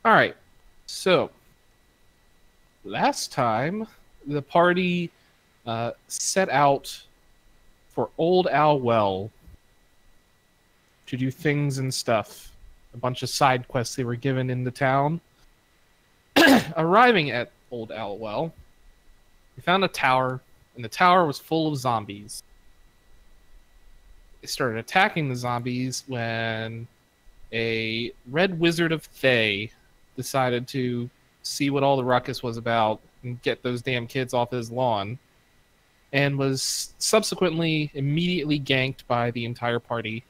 All right. So, last time, the party set out for Old Owl Well to do things and stuff. A bunch of side quests they were given in the town. Arriving at Old Owl Well, they found a tower, and the tower was full of zombies. They started attacking the zombies when a red wizard of Thay decided to see what all the ruckus was about and get those damn kids off his lawn, and was subsequently immediately ganked by the entire party,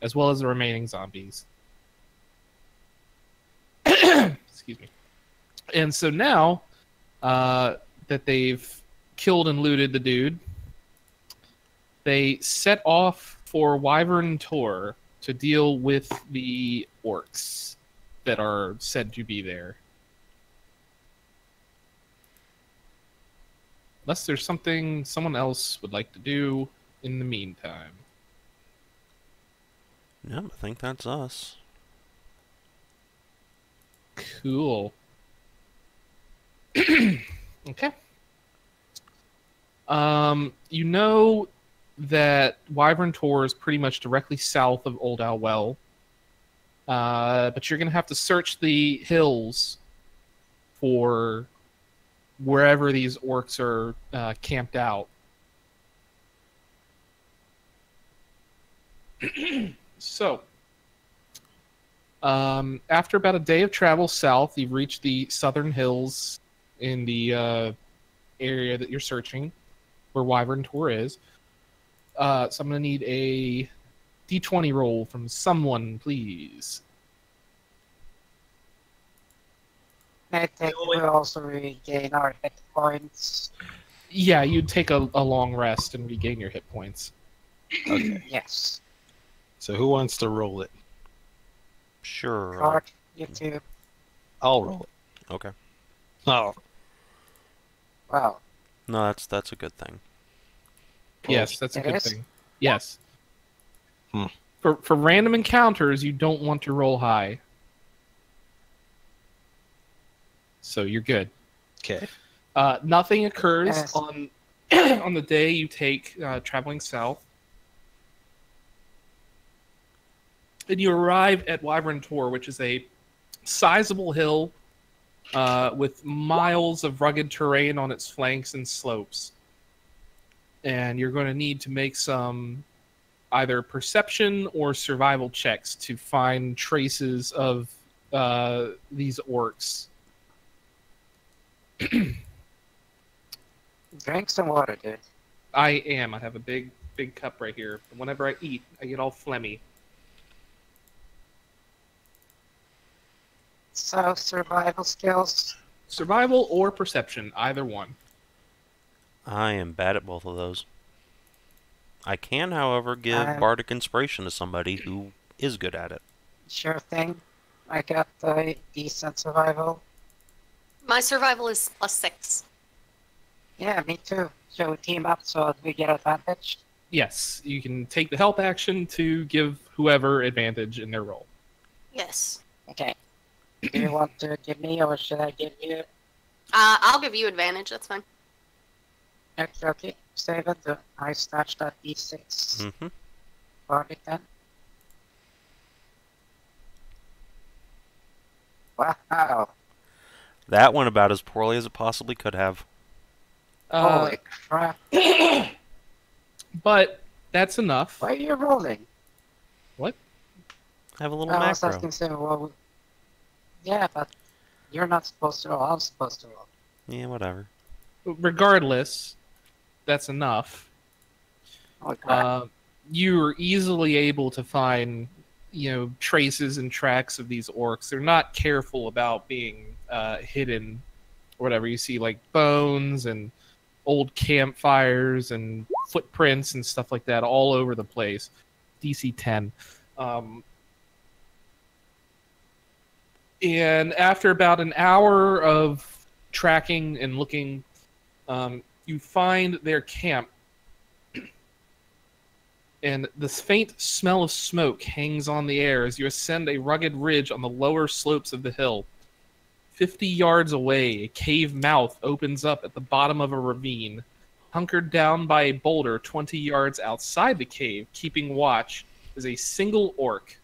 as well as the remaining zombies. Excuse me. And so now that they've killed and looted the dude, they set off for Wyvern Tor to deal with the orcs that are said to be there. Unless there's something someone else would like to do in the meantime. Yep, I think that's us. Cool. Okay. You know that Wyvern Tor is pretty much directly south of Old Owl Well. But you're going to have to search the hills for wherever these orcs are camped out. So, after about a day of travel south, you've reached the southern hills in the area that you're searching, where Wyvern Tor is. So I'm going to need a D20 roll from someone, please. I think we'll also regain our hit points. Yeah, you'd take a long rest and regain your hit points. Okay. Yes. So who wants to roll it? Sure. Kaard, you too. I'll roll it. Okay. Oh. Wow. No, that's a good thing. Yes, that's a It good is? thing. Yes. Hmm. For random encounters, you don't want to roll high. So you're good. Okay. Nothing occurs Yes. on on the day you take traveling south. And you arrive at Wyvern Tor, which is a sizable hill with miles of rugged terrain on its flanks and slopes. And you're going to need to make some either perception or survival checks to find traces of these orcs. Drink some water, dude. I am. I have a big cup right here. And whenever I eat, I get all phlegmy. So, survival skills. Survival or perception, either one. I am bad at both of those. I can, however, give Bardic Inspiration to somebody who is good at it. Sure thing. I got a decent survival. My survival is +6. Yeah, me too. Shall we team up so we get advantage? Yes, you can take the help action to give whoever advantage in their roll. Yes. Okay. Do you want to give me or should I give you? I'll give you advantage, that's fine. Okay. Save it. I snatched that D6 Mm-hmm. for it then. Wow. That went about as poorly as it possibly could have. Holy crap. But that's enough. Why are you rolling? What? I have a little I was macro. asking, so, well, yeah, but you're not supposed to roll. I'm supposed to roll. Yeah, whatever. Regardless, that's enough. Holy crap. You're easily able to find, traces and tracks of these orcs. They're not careful about being hidden or whatever. You see, like, bones and old campfires and footprints and stuff like that all over the place. DC 10. And after about an hour of tracking and looking, you find their camp. And this faint smell of smoke hangs on the air as you ascend a rugged ridge on the lower slopes of the hill. 50 yards away, a cave mouth opens up at the bottom of a ravine. Hunkered down by a boulder 20 yards outside the cave, keeping watch, is a single orc.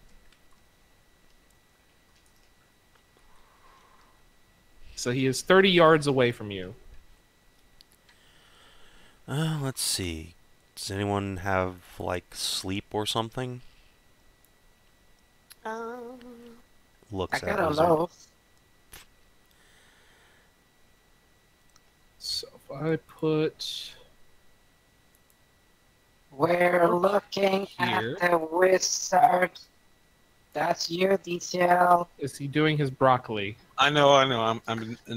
So he is 30 yards away from you. Let's see. Does anyone have, like, sleep or something? Looks I at got a wizard. loaf. So if I put... We're looking Here. at the wizard. That's you, DCL. Is he doing his broccoli? I know. I'm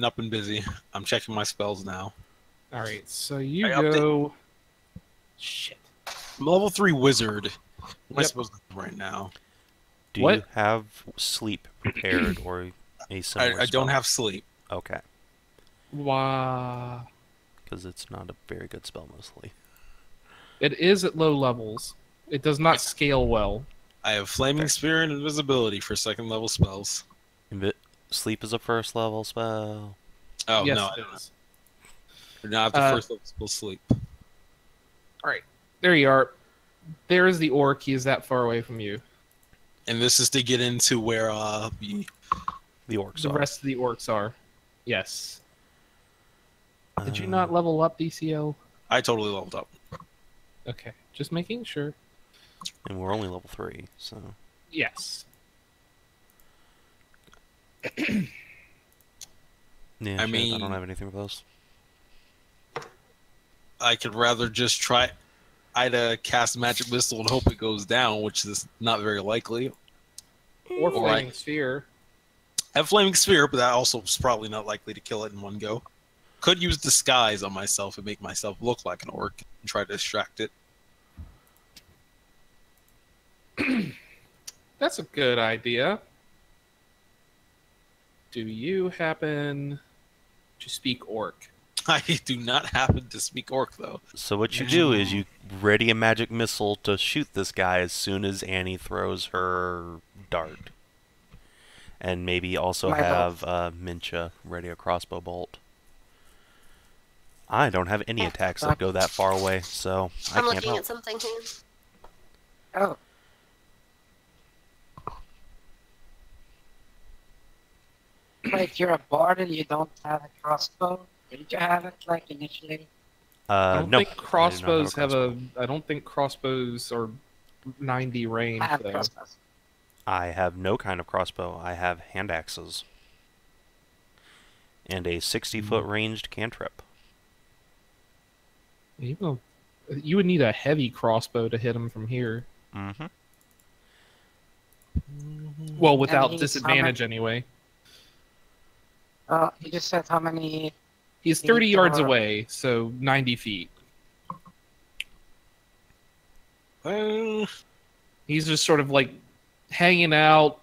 up and busy. I'm checking my spells now. All right, so you I go... Shit. I'm a level 3 wizard. What am I Yep. supposed to do right now? Do What? you have sleep prepared or a similar I don't spell? have sleep. Okay. Wow. Because it's not a very good spell, mostly. It is at low levels. It does not scale well. I have Flaming Okay. Spear and Invisibility for second level spells. Sleep is a first level spell. Oh, yes, no. it is. I do not have the first level spell sleep. All right, there you are. There is the orc. He is that far away from you. And this is to get into where The orcs The are. rest of the orcs are. Yes. Did you Uh, not level up, DCL? I totally leveled up. Okay, just making sure. And we're only level 3, so... Yes. Yeah, I I mean- don't have anything for those. I could rather just try to cast Magic Missile and hope it goes down, which is not very likely. Or Alright. flaming sphere. I have Flaming Sphere, but that also is probably not likely to kill it in one go. Could use Disguise on myself and make myself look like an orc and try to distract it. That's a good idea. Do you happen to speak orc? I do not happen to speak orc, though. So what you do is you ready a magic missile to shoot this guy as soon as Annie throws her dart. And maybe also My have Mincha ready a crossbow bolt. I don't have any attacks that go that far away, so I I'm can't looking help. at something here. Oh. Wait, you're a bard and you don't have a crossbow? Didn't you have it, like, initially? I don't Nope, think crossbows I do not have a have a. I don't think crossbows are 90 range. I have though. crossbows. I have no kind of crossbow. I have hand axes. And a 60-foot ranged cantrip. You would need a heavy crossbow to hit him from here. Mm-hmm. Well, without he's disadvantage anyway. You just said how many... He's Feet 30 yards or- away, so 90 feet. He's just sort of like hanging out,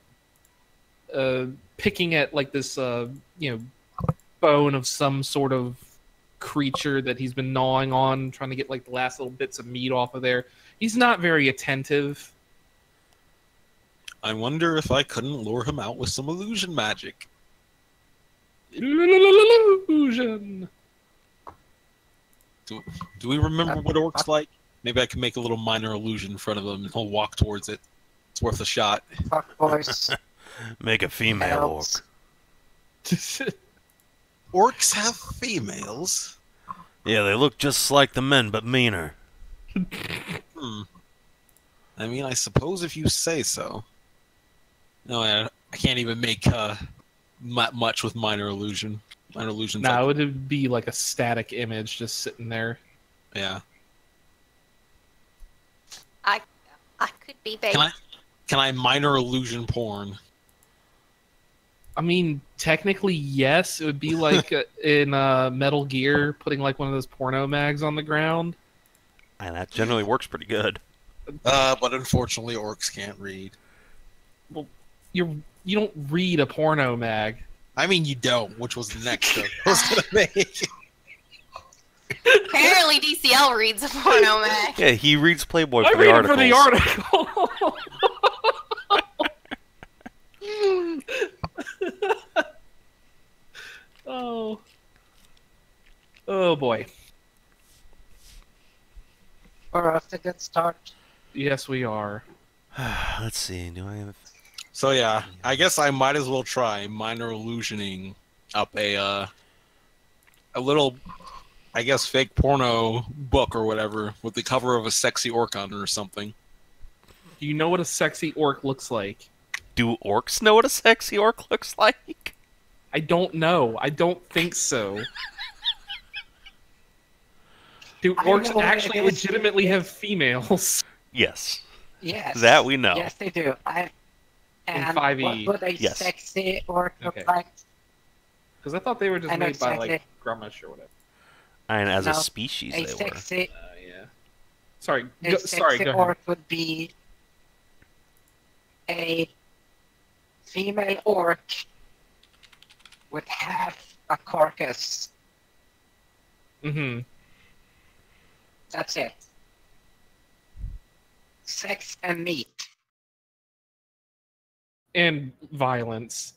picking at like this, bone of some sort of creature that he's been gnawing on, trying to get like the last little bits of meat off of there. He's not very attentive. I wonder if I couldn't lure him out with some illusion magic. Illusion. Do we remember what orcs like? Maybe I can make a little minor illusion in front of him and he'll walk towards it. It's worth a shot. Fuck boys. Make a female Elves. orc. Orcs have females? Yeah, they look just like the men, but meaner. I mean, I suppose if you say so. No, I can't even make much with minor illusion. Minor illusion. No, it would be like a static image just sitting there. Yeah. I could be bait. Can I minor illusion porn? I mean, technically, yes. It would be like in Metal Gear, putting like one of those porno mags on the ground. And that generally works pretty good. But unfortunately, orcs can't read. You don't read a porno mag. I mean, you don't, which was the next joke I was gonna make. Apparently DCL reads a porno mag. Yeah, he reads Playboy I for read the it for the articles. article. Oh boy. We're off to a good start. Yes, we are. Let's see. Do I have? So yeah, I guess I might as well try minor illusioning up a little, I guess, fake porno book or whatever with the cover of a sexy orc on it or something. Do you know what a sexy orc looks like? Do orcs know what a sexy orc looks like? I don't know. I don't think so. Do I orcs know what actually it is. legitimately have females? Yes. Yes. That we know. Yes, they do. And 5e. what would a Yes. sexy orc look Okay. like? Because I thought they were just I know made by like exactly. Grummash or whatever. And as No, a species, A they were. sexy, Yeah. Sorry. a Go, sexy sorry. Go ahead. orc would be a female orc with half a carcass. Mm-hmm. That's it. Sex and meat. And violence.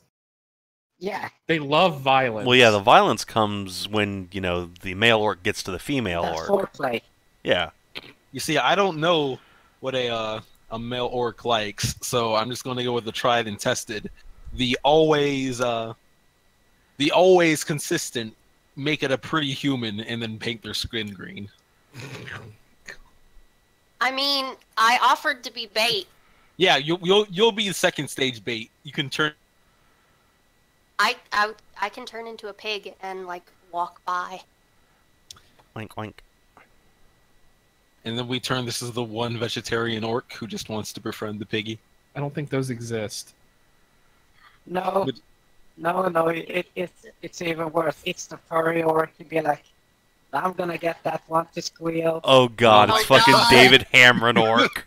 Yeah, They love violence. Well, yeah, the violence comes when, you know, the male orc gets to the female that's orc. foreplay. Yeah. You see, I don't know what a male orc likes, so I'm just going to go with the tried and tested. The always consistent, make it a pretty human, and then paint their skin green. I mean, I offered to be bait. Yeah, you'll be the second stage bait. You can turn. I can turn into a pig and like walk by. Wink, wink. And then we turn this is the one vegetarian orc who just wants to befriend the piggy. I don't think those exist. No, Would- no, it's even worse. It's the furry orc to be like, I'm gonna get that one to squeal. Oh god, it's Oh, fucking God. David Hamron orc.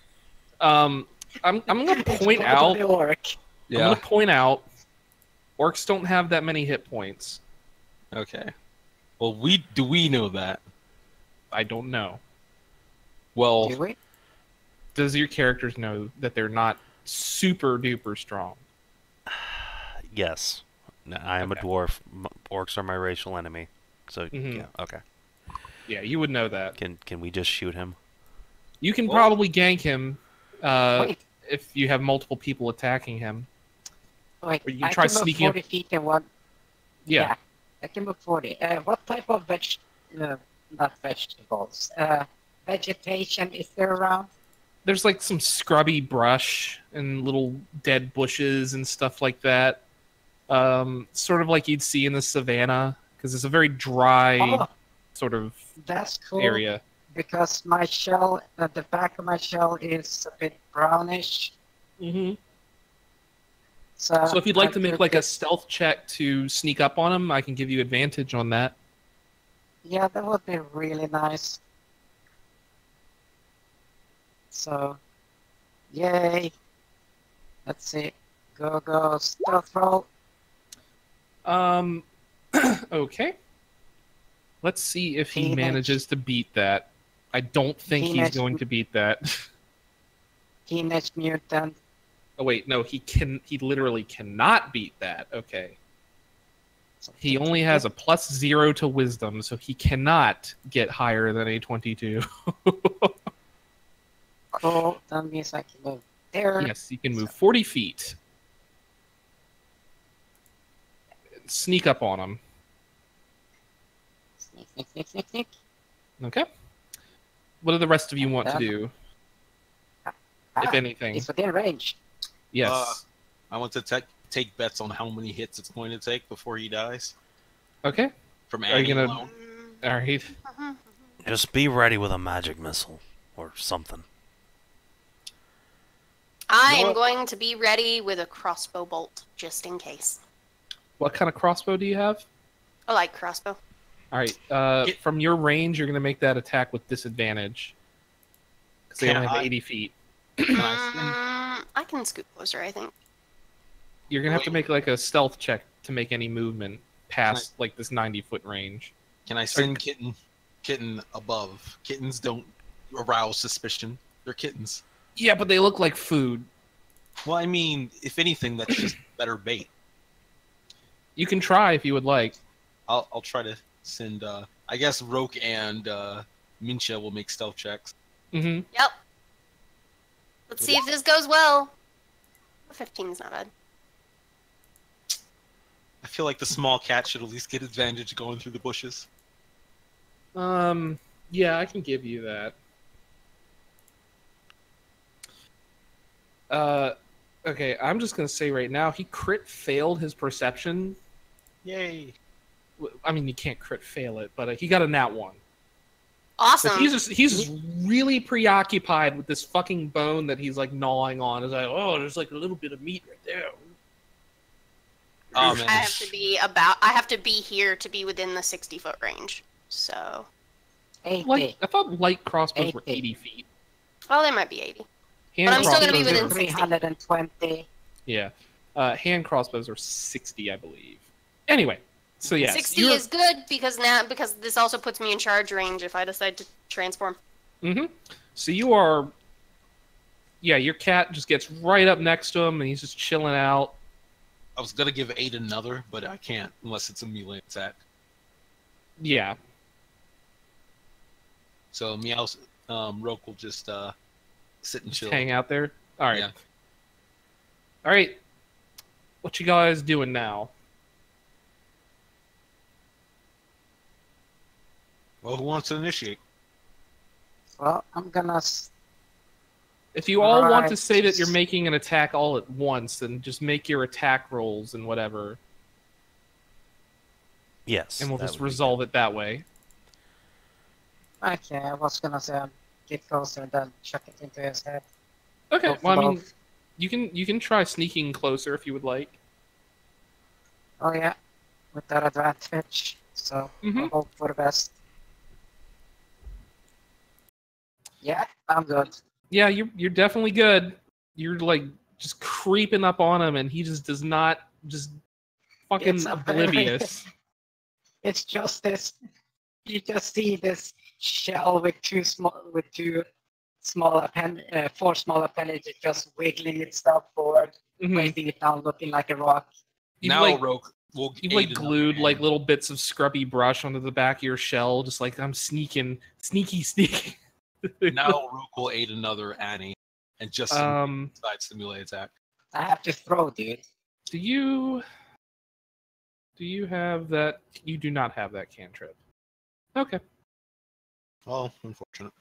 I'm gonna It's point out. totally orc. I'm gonna point out. Orcs don't have that many hit points. Okay. Well, we know that? I don't know. Well, Do we? Does your characters know that they're not super duper strong? Yes. No, I am Okay. a dwarf. Orcs are my racial enemy. So, Mhm. yeah, okay. Yeah, you would know that. Can we just shoot him? You can Well- probably gank him Wait, if you have multiple people attacking him. wait. Or you I try can move sneaking up- 40 feet in one. Yeah. I can move 40. What type of not vegetables. Vegetation is there around? There's like some scrubby brush and little dead bushes and stuff like that. Sort of like you'd see in the savannah, because it's a very dry Oh, sort of that's cool. area. Because my shell, the back of my shell is a bit brownish. Mm-hmm. So, So if you'd like I to make could like a get- stealth check to sneak up on him, I can give you advantage on that. Yeah, that would be really nice. So, yay. Let's see. Go, stealth roll. Okay. Let's see if he Teenage- manages to beat that. I don't think he's Teenage- going to beat that. Teenage Mutant. Oh wait, no, he literally cannot beat that. Okay. He only has a +0 to wisdom, so he cannot get higher than a 22. Cool. That means I can move there. Yes, you can move 40 feet. Sneak up on him. Sneak. Okay. What do the rest of you want to Done. do, if Ah, anything? it's within range. Yes. I want to take bets on how many hits it's going to take before he dies. Okay. From Are you Annie gonna- alone. All right. Just be ready with a magic missile. Or something. I You know am what? going to be ready with a crossbow bolt, just in case. What kind of crossbow do you have? I like crossbow. All right. Get- From your range, you're going to make that attack with disadvantage. Because they Can only have I- 80 feet. I can scoot closer, I think. You're going to have to Wait. make like a stealth check to make any movement past like this 90-foot range. Can I send kitten above? Kittens don't arouse suspicion. They're kittens. Yeah, but they look like food. Well, I mean, if anything, that's just better bait. You can try if you would like. I'll try to send. I guess Roke and Mincha will make stealth checks. Mm-hmm. Yep. Let's see if this goes well. 15 is not bad. I feel like the small cat should at least get advantage going through the bushes. Yeah, I can give you that. Okay, I'm just gonna say right now, he crit failed his perception. Yay! I mean, you can't crit fail it, but he got a nat 1. Awesome. So he's just really preoccupied with this fucking bone that he's like gnawing on. It's like, oh, there's like a little bit of meat right there. Oh man. I have to be here to be within the 60-foot range. So. 80. I thought light crossbows were 80 feet. Well, they might be 80. Hand But I'm still gonna be crossbows within are- 320. Yeah. Hand crossbows are 60, I believe. Anyway, so yes. 60 is good because this also puts me in charge range if I decide to transform. Mm-hmm. So you are... Yeah, your cat just gets right up next to him, and he's just chilling out. I was gonna give 8 another, but I can't unless it's a melee attack. Yeah. So Meow's Roke will just sit and chill. Hang out there. All right. Yeah. All right. What you guys doing now? Well, who wants to initiate? Well, I'm gonna. If you all want to Right. say that you're making an attack all at once, then just make your attack rolls and whatever, Yes. and we'll that just would be resolve it that way. Okay, I was gonna say get closer and then chuck it into his head. Okay. Go for Well, I mean, both. you can try sneaking closer if you would like. Oh yeah, with that advantage. So Mhm. I'll hope for the best. Yeah, I'm good. Yeah, you're definitely good. You're like just creeping up on him, and he just does not just fucking It's a oblivious. It's just this. You just see this shell with four small appendages just wiggling itself forward, Mhm. raising it down, looking like a rock. You've Now like, Roke will you've aid like another glued hand. like little bits of scrubby brush onto the back of your shell, just like I'm sneaky. Now Roke will aid another Annie, and just decides to melee attack. I have to throw, dude. Do you have that? You do not have that cantrip. Okay. Well, unfortunate.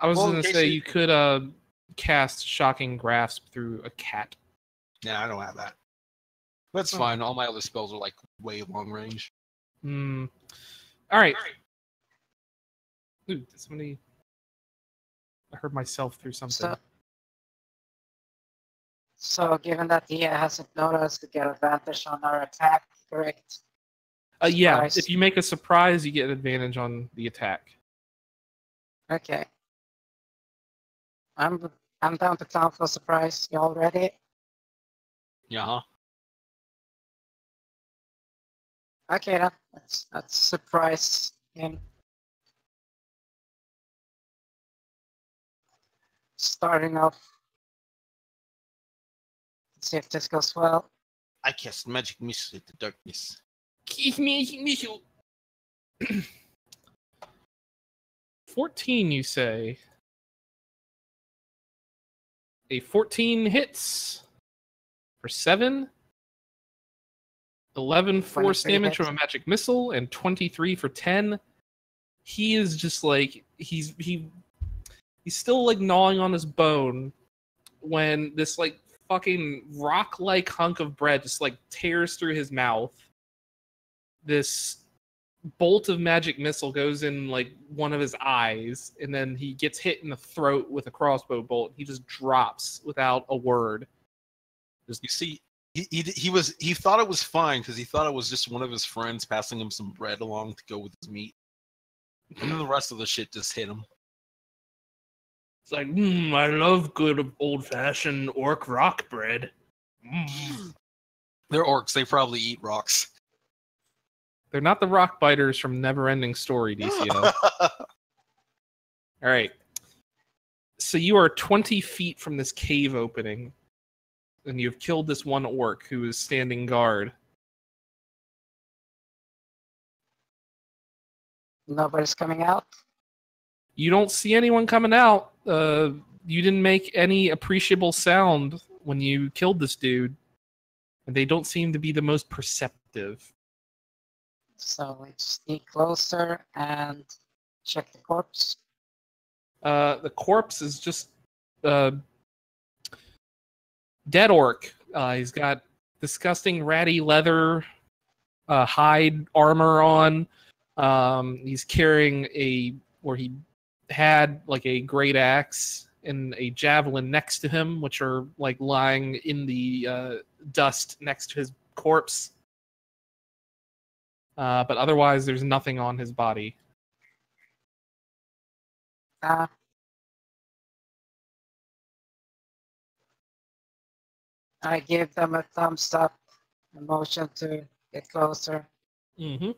I was Well, in going to case say you- you could cast Shocking Grasp through a cat. Yeah, I don't have that. That's Oh. fine. All my other spells are like way long range. Hmm. All right. Ooh, did somebody? I heard myself through something. So given that he hasn't noticed to get advantage on our attack, correct? Yeah. Surprise. If you make a surprise, you get advantage on the attack. Okay. I'm down to clown for surprise. You all ready? Yeah, huh? Okay, then. Let's surprise him. Starting off. Let's see if this goes well. I cast magic missile into darkness. 14, you say? A 14 hits for 7. 11 force 23 damage hits. from a magic missile, and 23 for 10. He is just like he's still like gnawing on his bone when this like fucking rock-like hunk of bread just like tears through his mouth. This bolt of magic missile goes in like one of his eyes, and then he gets hit in the throat with a crossbow bolt. He just drops without a word. You see, he thought it was fine because he thought it was just one of his friends passing him some bread along to go with his meat, and then the rest of the shit just hit him. It's like, I love good old-fashioned orc rock bread. They're orcs. They probably eat rocks. They're not the rock biters from Neverending Story, DCO. All right. So you are 20 feet from this cave opening, and you've killed this one orc who is standing guard. Nobody's coming out? You don't see anyone coming out. You didn't make any appreciable sound when you killed this dude. And they don't seem to be the most perceptive. So we sneak closer and check the corpse. The corpse is just dead orc. He's got disgusting ratty leather hide armor on. He's carrying he had like a great axe and a javelin next to him, which are like lying in the dust next to his corpse. But otherwise, there's nothing on his body. I give them a thumbs up, a motion to get closer. Mm-hmm. All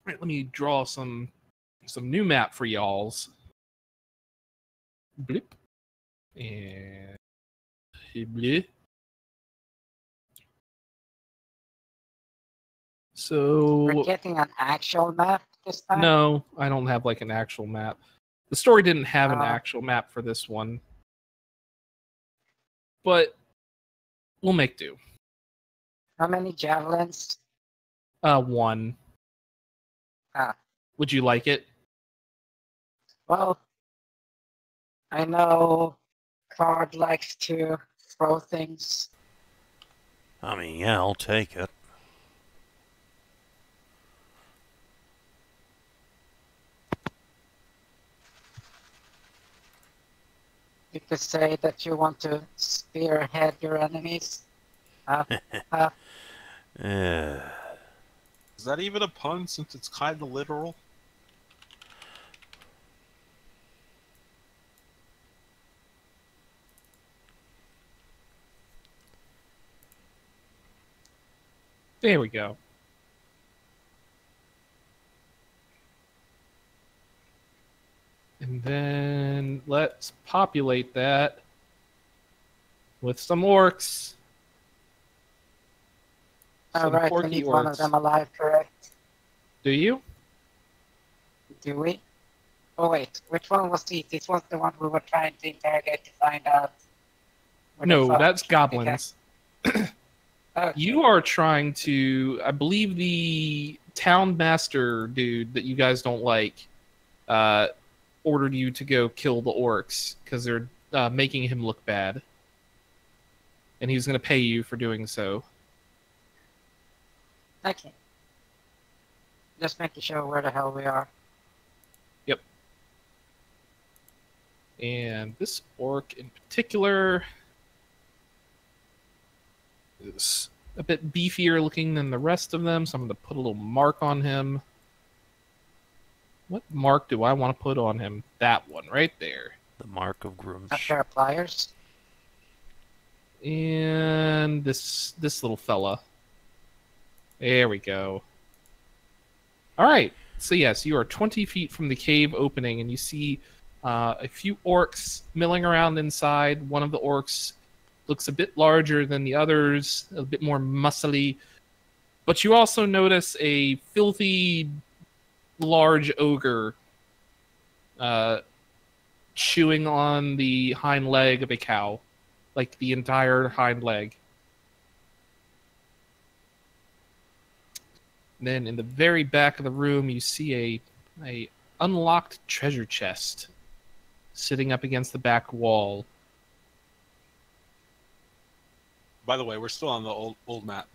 right, let me draw some new map for y'alls. Blip. And blip. So We're getting an actual map this time? no, I don't have like an actual map. The story didn't have an actual map for this one. But we'll make do. How many javelins? One. Would you like it? Well, I know Kaard likes to throw things. I mean, yeah, I'll take it. You could say that you want to spearhead your enemies. Is that even a pun since it's kind of literal? There we go. And then let's populate that with some orcs. Alright, we need one of them alive, correct? Do you? Do we? Oh wait, which one was this? This was the one we were trying to interrogate to find out. No, that's goblins. Okay. You are trying to, I believe the town master dude that you guys don't like ordered you to go kill the orcs because they're making him look bad. And he's going to pay you for doing so. Okay. Just making sure where the hell we are. Yep. And this orc in particular is a bit beefier looking than the rest of them, so I'm going to put a little mark on him. What mark do I want to put on him? That one right there. The mark of Grunge. A pair of pliers. And this little fella. There we go. All right. So yes, you are 20 feet from the cave opening, and you see a few orcs milling around inside. One of the orcs looks a bit larger than the others, a bit more muscly. But you also notice a filthy, large ogre chewing on the hind leg of a cow, like the entire hind leg. And then in the very back of the room, you see a unlocked treasure chest sitting up against the back wall. By the way, we're still on the old map.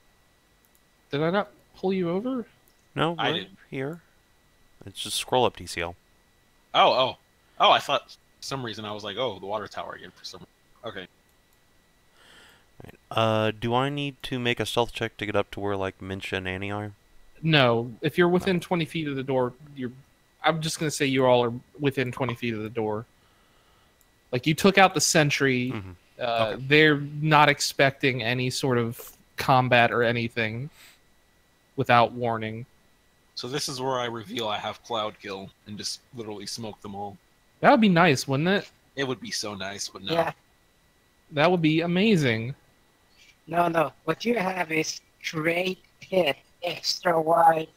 Did I not pull you over? No, I we're did. here. It's just scroll up, TCL. Oh, I thought for some reason I was like, oh, the water tower again for some reason. Okay. Right. Do I need to make a stealth check to get up to where, like, Mincha and Annie are? No. If you're within 20 feet of the door, I'm just going to say you all are within 20 feet of the door. Like, you took out the sentry. Mm-hmm. Okay. They're not expecting any sort of combat or anything without warning. So this is where I reveal I have Cloud Kill and just literally smoke them all. That would be nice, wouldn't it? It would be so nice, but no. Yeah. That would be amazing. No. What you have is great pit, extra wide.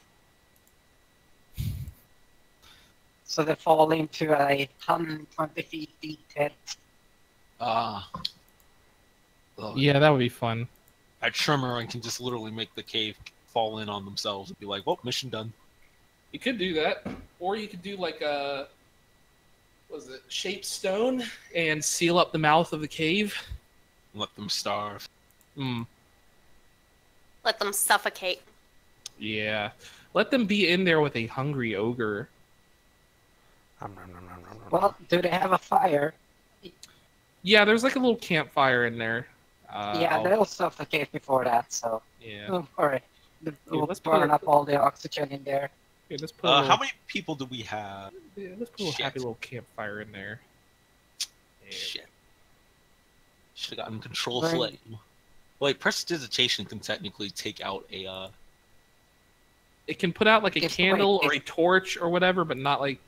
So they fall into a 120 feet deep pit. Oh, Yeah, that would be fun. At Tremor, I can just literally make the cave fall in on themselves and be like, well, mission done. You could do that, or you could do like a, what was it, shape stone and seal up the mouth of the cave. Let them starve. Hmm. Let them suffocate. Yeah. Let them be in there with a hungry ogre. Well, do they have a fire? Yeah, there's like a little campfire in there. Yeah, they'll suffocate before that, so Yeah. don't worry. We'll let's burn put- up all the oxygen in there. Okay, let's put a little, How many people do we have? yeah, let's put a little Shit. happy little campfire in there. Yeah. Shit. Should have gotten control Right. flame. Wait, prestidigitation can technically take out a. It can put out like a If- candle wait, or a torch or whatever, but not like,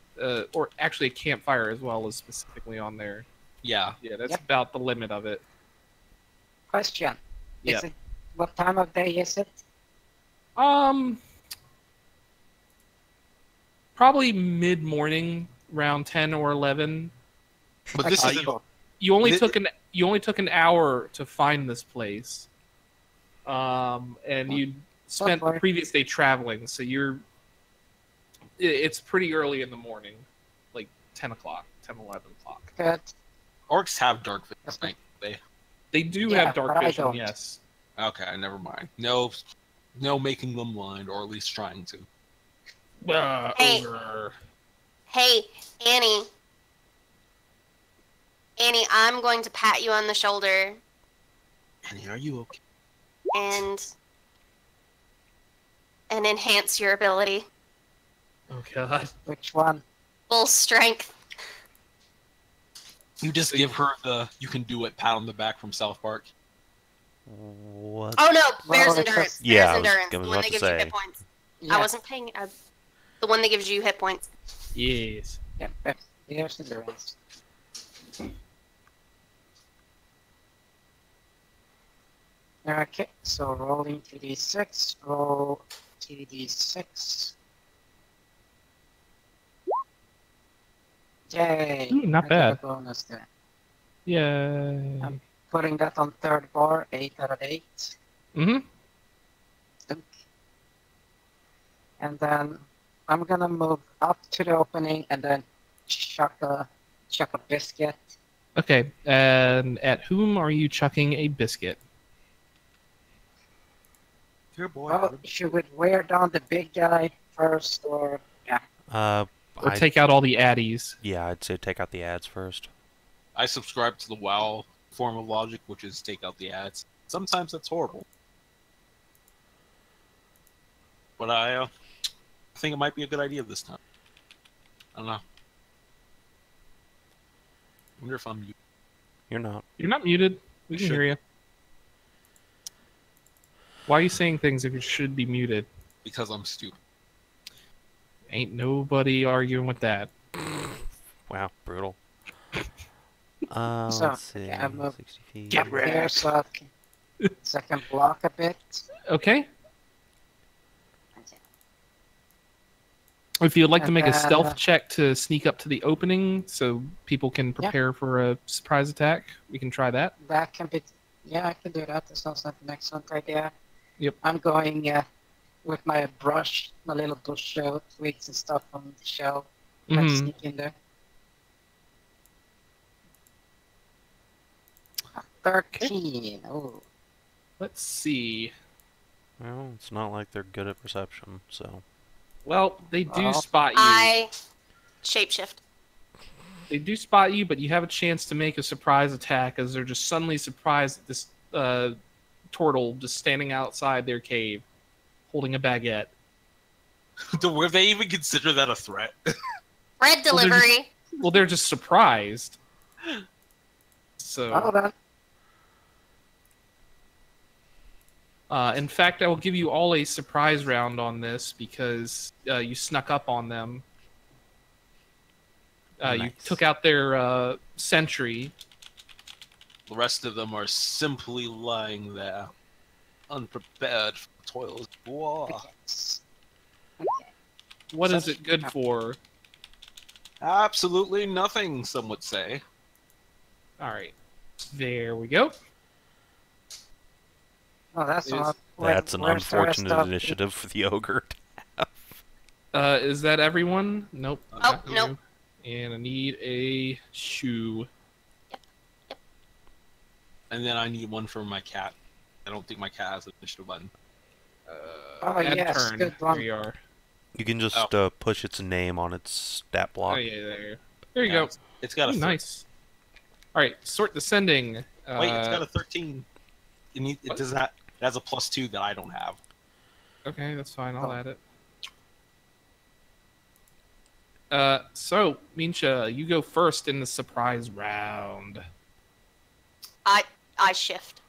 or actually a campfire as well is specifically on there. Yeah. Yeah, that's Yep. about the limit of it. Question. Yeah. Is it, what time of day is it? Probably mid-morning, around 10 or 11. But this Okay, is cool. You only Th- took an hour to find this place. And you spent the worry. previous day traveling, so it's pretty early in the morning, like 10 o'clock, 10, 11 o'clock. Good. orcs have dark vision, That's right? They do Yeah, have dark but I vision, don't. yes. Okay, never mind. No making them blind, or at least trying to. Hey. Ogre. Hey, Annie. Annie, I'm going to pat you on the shoulder Annie, are you okay? and enhance your ability. Oh god. Which one? Full strength. You just give her the "you can do it" pat on the back from South Park. What? Oh no, Well, Bear's it's Endurance. just- Yeah, Bear's I was Endurance. The about one that to gives you say. hit points. Yeah. I wasn't paying. The one that gives you hit points. Yes. Yeah, here's the rest. Okay, so rolling 2d6, roll 2d6. Yay! Ooh, not I get bad. a bonus there. Yay. Putting that on third bar, 8 out of 8. Mm-hmm. Dunk. And then I'm gonna move up to the opening and then chuck a biscuit. Okay, and at whom are you chucking a biscuit? Dear boy. Well, should we wear down the big guy first, or yeah? Or take out all the addies? Yeah, I'd say take out the ads first. I subscribe to the WoW form of logic, which is take out the ads. Sometimes that's horrible. But I think it might be a good idea this time. I don't know. I wonder if I'm... You're not. You're not muted. We can Should- hear you. Why are you saying things if you should be muted? because I'm stupid. Ain't nobody arguing with that. Wow, brutal. So, Let's see. yeah, move- 60 feet. Get Up there, so I can block a bit. Okay. If you'd like to And make a then, stealth check to sneak up to the opening so people can prepare for a surprise attack, we can try that. That can be. Yeah, I can do that. That sounds like an excellent idea. Yep. I'm going with my brush, my little bush show, twigs and stuff on the show. And Mhm. sneak in there. 13. Oh. Let's see. Well, it's not like they're good at perception, so. Well, they do Well, spot you. I shapeshift. They do spot you, but you have a chance to make a surprise attack as they're just suddenly surprised at this Tortle just standing outside their cave, holding a baguette. Would they even consider that a threat? Bread Well, they're delivery. Well, they're just surprised. So, Well then. in fact, I will give you all a surprise round on this because you snuck up on them. You Nice. took out their sentry. The rest of them are simply lying there, unprepared for toils. Whoa. Okay. What is Such- it good for? Absolutely nothing, some would say. All right. There we go. Oh, that's Is- not. That's an where's the rest unfortunate of initiative for the ogre. Is that everyone? Nope. Oh, not nope. you. And I need a Shou. And then I need one for my cat. I don't think my cat has an initiative button. Oh, Add yes, turn. good one. There you are. You can just push its name on its stat block. Oh yeah, there you go. It's got a Ooh, nice. All right, sort descending. Wait, it's got a 13. It What? does not. It has a +2 that I don't have. Okay, that's fine. I'll Oh. add it. So Mincha, you go first in the surprise round. I shift.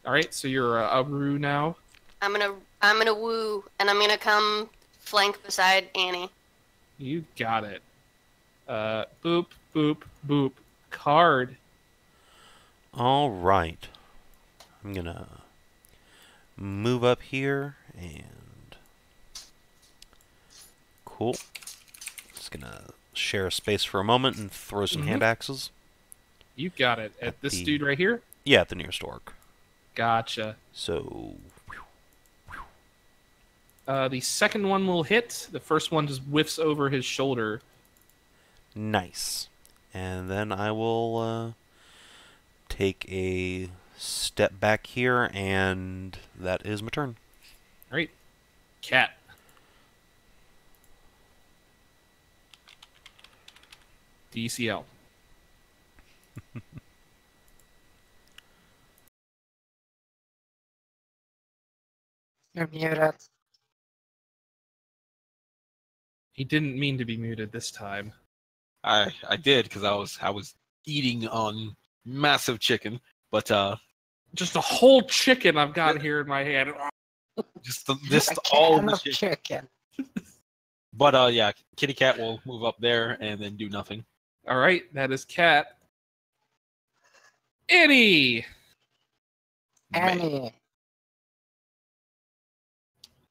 All right, so you're a Rue now. I'm gonna woo, and I'm gonna come flank beside Annie. You got it. Boop, boop, boop. Kaard. All right. I'm gonna move up here and cool. Just gonna share a space for a moment and throw some hand axes. You got it. At this dude right here? Yeah, at the nearest orc. Gotcha. So The second one will hit. The first one just whiffs over his shoulder. nice. And then I will take a step back here, and that is my turn. All right. Cat. DCL. You're muted. He didn't mean to be muted this time. I did because I was eating on massive chicken, but Just a whole chicken I've got here in my hand. just A all can the of chicken. chicken. But yeah, Kitty Cat will move up there and then do nothing. All right, that is Cat. Annie. Annie.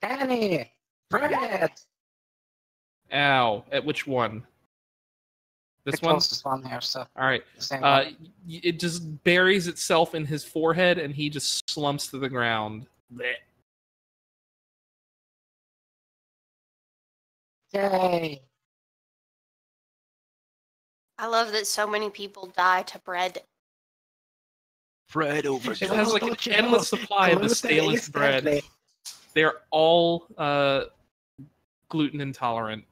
Annie. Bread. Ow. At which one? This The one? closest one here, so All right. the same one. It just buries itself in his forehead, and he just slumps to the ground. Blech. Yay. I love that so many people die to bread. Bread over. It has like an endless supply of the stalest bread. They're all gluten intolerant.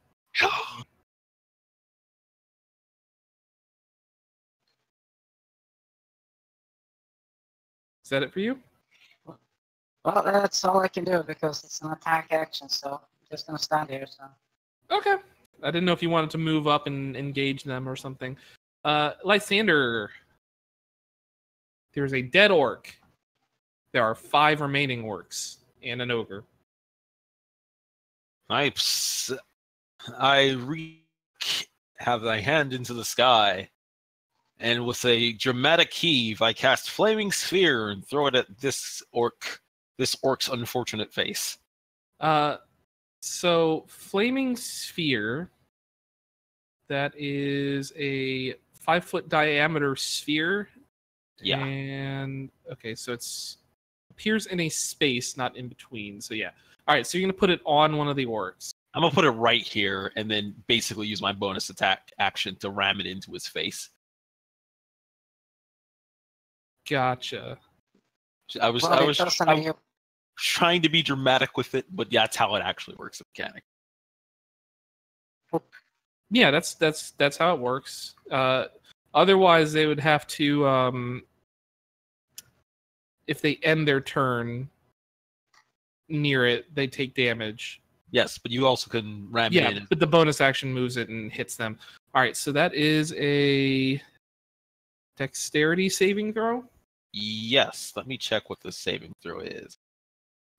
Is that it for you? Well, that's all I can do because it's an attack action, so I'm just gonna stand here. So Okay. I didn't know if you wanted to move up and engage them or something. Lysander. There's a dead orc. There are 5 remaining orcs and an ogre. Nice. Have thy hand into the sky, and with a dramatic heave, I cast Flaming Sphere and throw it at this orc's unfortunate face. So Flaming Sphere, that is a 5-foot diameter sphere. Yeah. And okay, so it's appears in a space, not in between. So yeah. All right, so you're gonna put it on one of the orcs. I'm gonna put it right here, and then basically use my bonus attack action to ram it into his face. Gotcha. I was trying to be dramatic with it, but yeah, that's how it actually works. The mechanic. Yeah, that's how it works. Otherwise, they would have to, if they end their turn near it, they take damage. Yes, but you also can ram it Yeah, in. but the bonus action moves it and hits them. All right, so that is a dexterity saving throw. Yes, let me check what the saving throw is.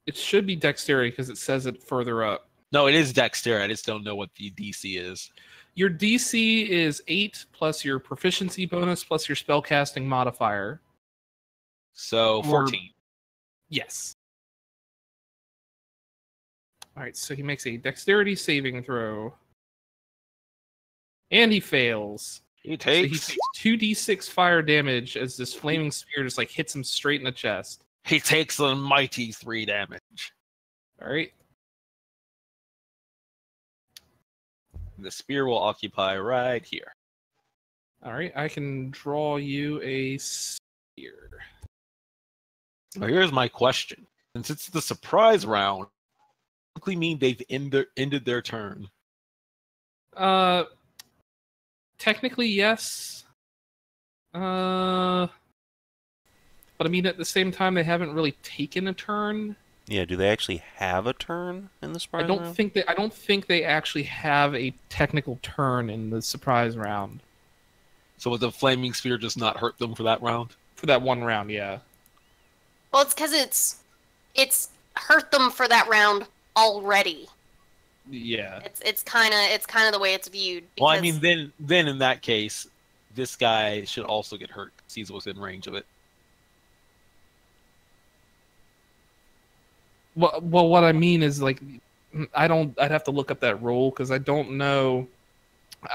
It should be dexterity because it says it further up. No, it is dexterity. I just don't know what the DC is. Your DC is 8 plus your proficiency bonus plus your spellcasting modifier. So 14. Yes. All right, so he makes a dexterity saving throw. And he fails. He So takes. he takes 2d6 fire damage as this flaming spear just like hits him straight in the chest. He takes a mighty 3 damage. All right. The spear will occupy right here. All right. I can draw you a spear. Now here's my question. Since it's the surprise round, likely mean they've ended their turn. Technically, yes. But I mean, at the same time, they haven't really taken a turn. Yeah, do they actually have a turn in the surprise round? I don't think they actually have a technical turn in the surprise round. So would the flaming spear just not hurt them for that round? For that one round, yeah. Well, it's because it's hurt them for that round already. Yeah. It's kind of the way it's viewed. Well, I mean, then in that case, this guy should also get hurt because he's within range of it. Well, what I mean is like, I'd have to look up that roll because I don't know.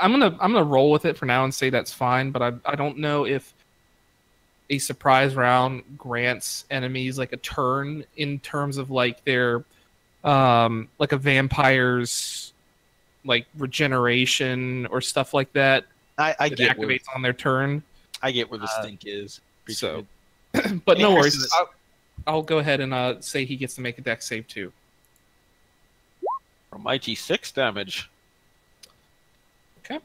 I'm gonna roll with it for now and say that's fine, but I don't know if a surprise round grants enemies like a turn in terms of like their like a vampire's like regeneration or stuff like that. I It get activates on their turn. I get where the stink is. So, but no Yeah, worries. this is- I'll go ahead and say he gets to make a dex save too. For mighty 6 damage. Okay.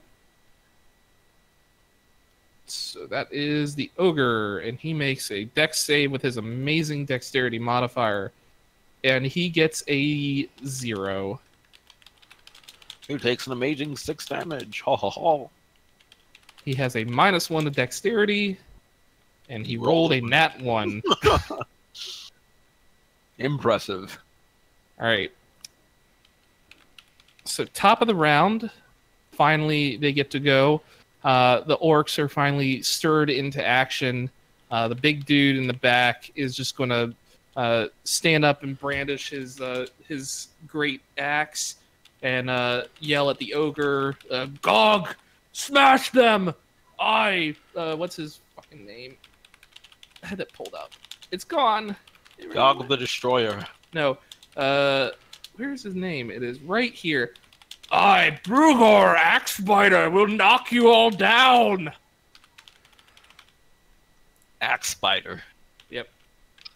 So that is the ogre, and he makes a dex save with his amazing dexterity modifier, and he gets a 0. Who takes an amazing 6 damage. Ha ha ha. He has a -1 to dexterity, and he rolled a nat 1. Impressive. All right. So top of the round, finally they get to go. The orcs are finally stirred into action. The big dude in the back is just going to stand up and brandish his great axe and yell at the ogre, "Gog, smash them! What's his fucking name? I had that pulled up. It's gone. Gog the Destroyer. No. Where's his name? It is right here. I, Brugor Axebiter, will knock you all down. Axe Spider. Yep.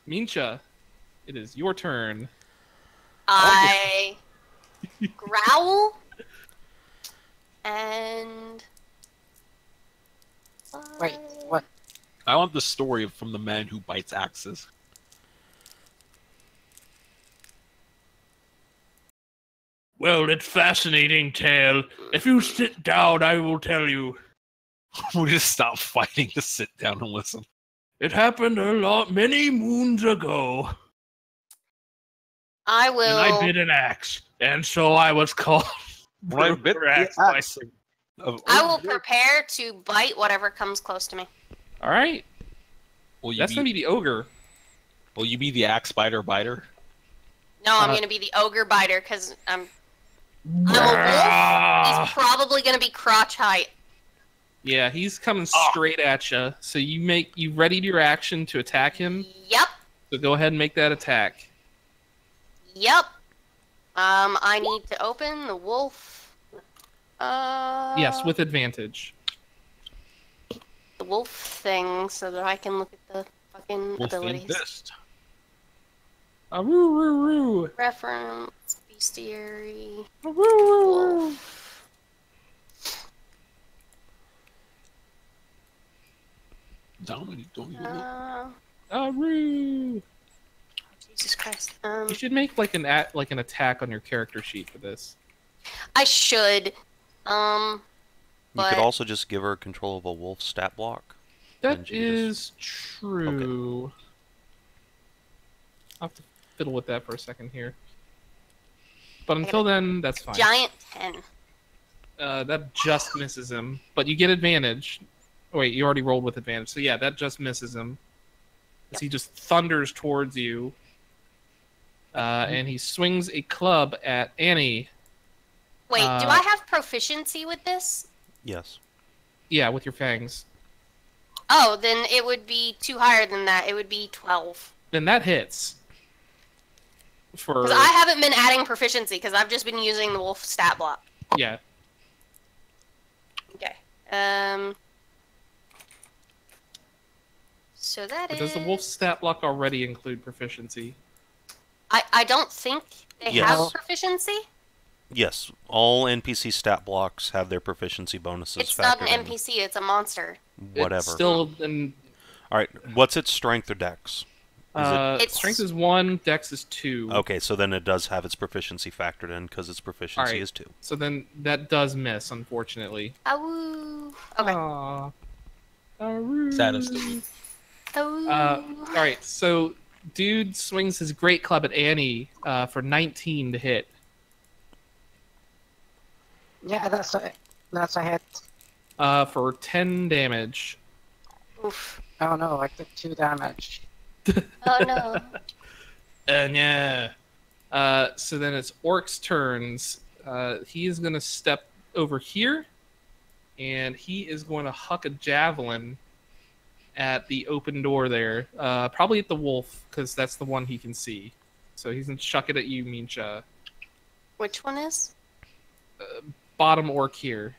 Mincha, it is your turn. I growl and Wait, what? I want the story from the man who bites axes. Well, it's fascinating tale. If you sit down, I will tell you. We just stop fighting to sit down and listen. It happened many moons ago. I will. And I bit an axe, and so I was called. When I bit the Axe axe Spider. of I will Ogre, prepare to bite whatever comes close to me. All right, will you that's gonna be the ogre. Will you be the axe spider biter? No, I'm gonna be the ogre biter because I'm a wolf. He's probably gonna be crotch height. Yeah, he's coming straight at you. So you readied your action to attack him. Yep. So go ahead and make that attack. Yep. I need to open the wolf. Yes, with advantage. The wolf thing so that I can look at the fucking Wolf abilities. fist. Woo woo woo. Reference, bestiary, Woo woo. wolf. Dominic, don't even know. Woo. Jesus Christ. You should make like an attack on your character sheet for this. I should. You But could also just give her control of a wolf stat block. That And she is true. I'll have to fiddle with that for a second here. But until then, that's fine. giant 10. That just misses him. But you get advantage. Oh, wait, you already rolled with advantage. So yeah, that just misses him. As he just thunders towards you. And he swings a club at Annie. Wait, do Uh, I have proficiency with this? Yes. Yeah, with your fangs. Oh, then it would be too higher than that. It would be 12. Then that hits. For Because I haven't been adding proficiency, because I've just been using the wolf stat block. yeah. Okay. So that But is... does the wolf stat block already include proficiency? I don't think they Yes. have proficiency. Yes. All NPC stat blocks have their proficiency bonuses It's not an factored in. NPC, it's a monster. Whatever. It's still in. All right. What's its strength or dex? It's- Strength is 1, Dex is 2. Okay, so then it does have its proficiency factored in because its proficiency Alright. is 2. So then that does miss, unfortunately. Awoo. Okay. Aww. Aroo. Saddest of Awoo. Alright, so dude swings his great club at Annie for 19 to hit. Yeah, that's a hit. For 10 damage. Oof. Oh no, I took 2 damage. Oh no. Yeah. So then it's Orc's turns. He is going to step over here, and he is going to huck a javelin at the open door there. Probably at the wolf, because that's the one he can see. So he's going to chuck it at you, Mincha. Which one is? Bottom orc here.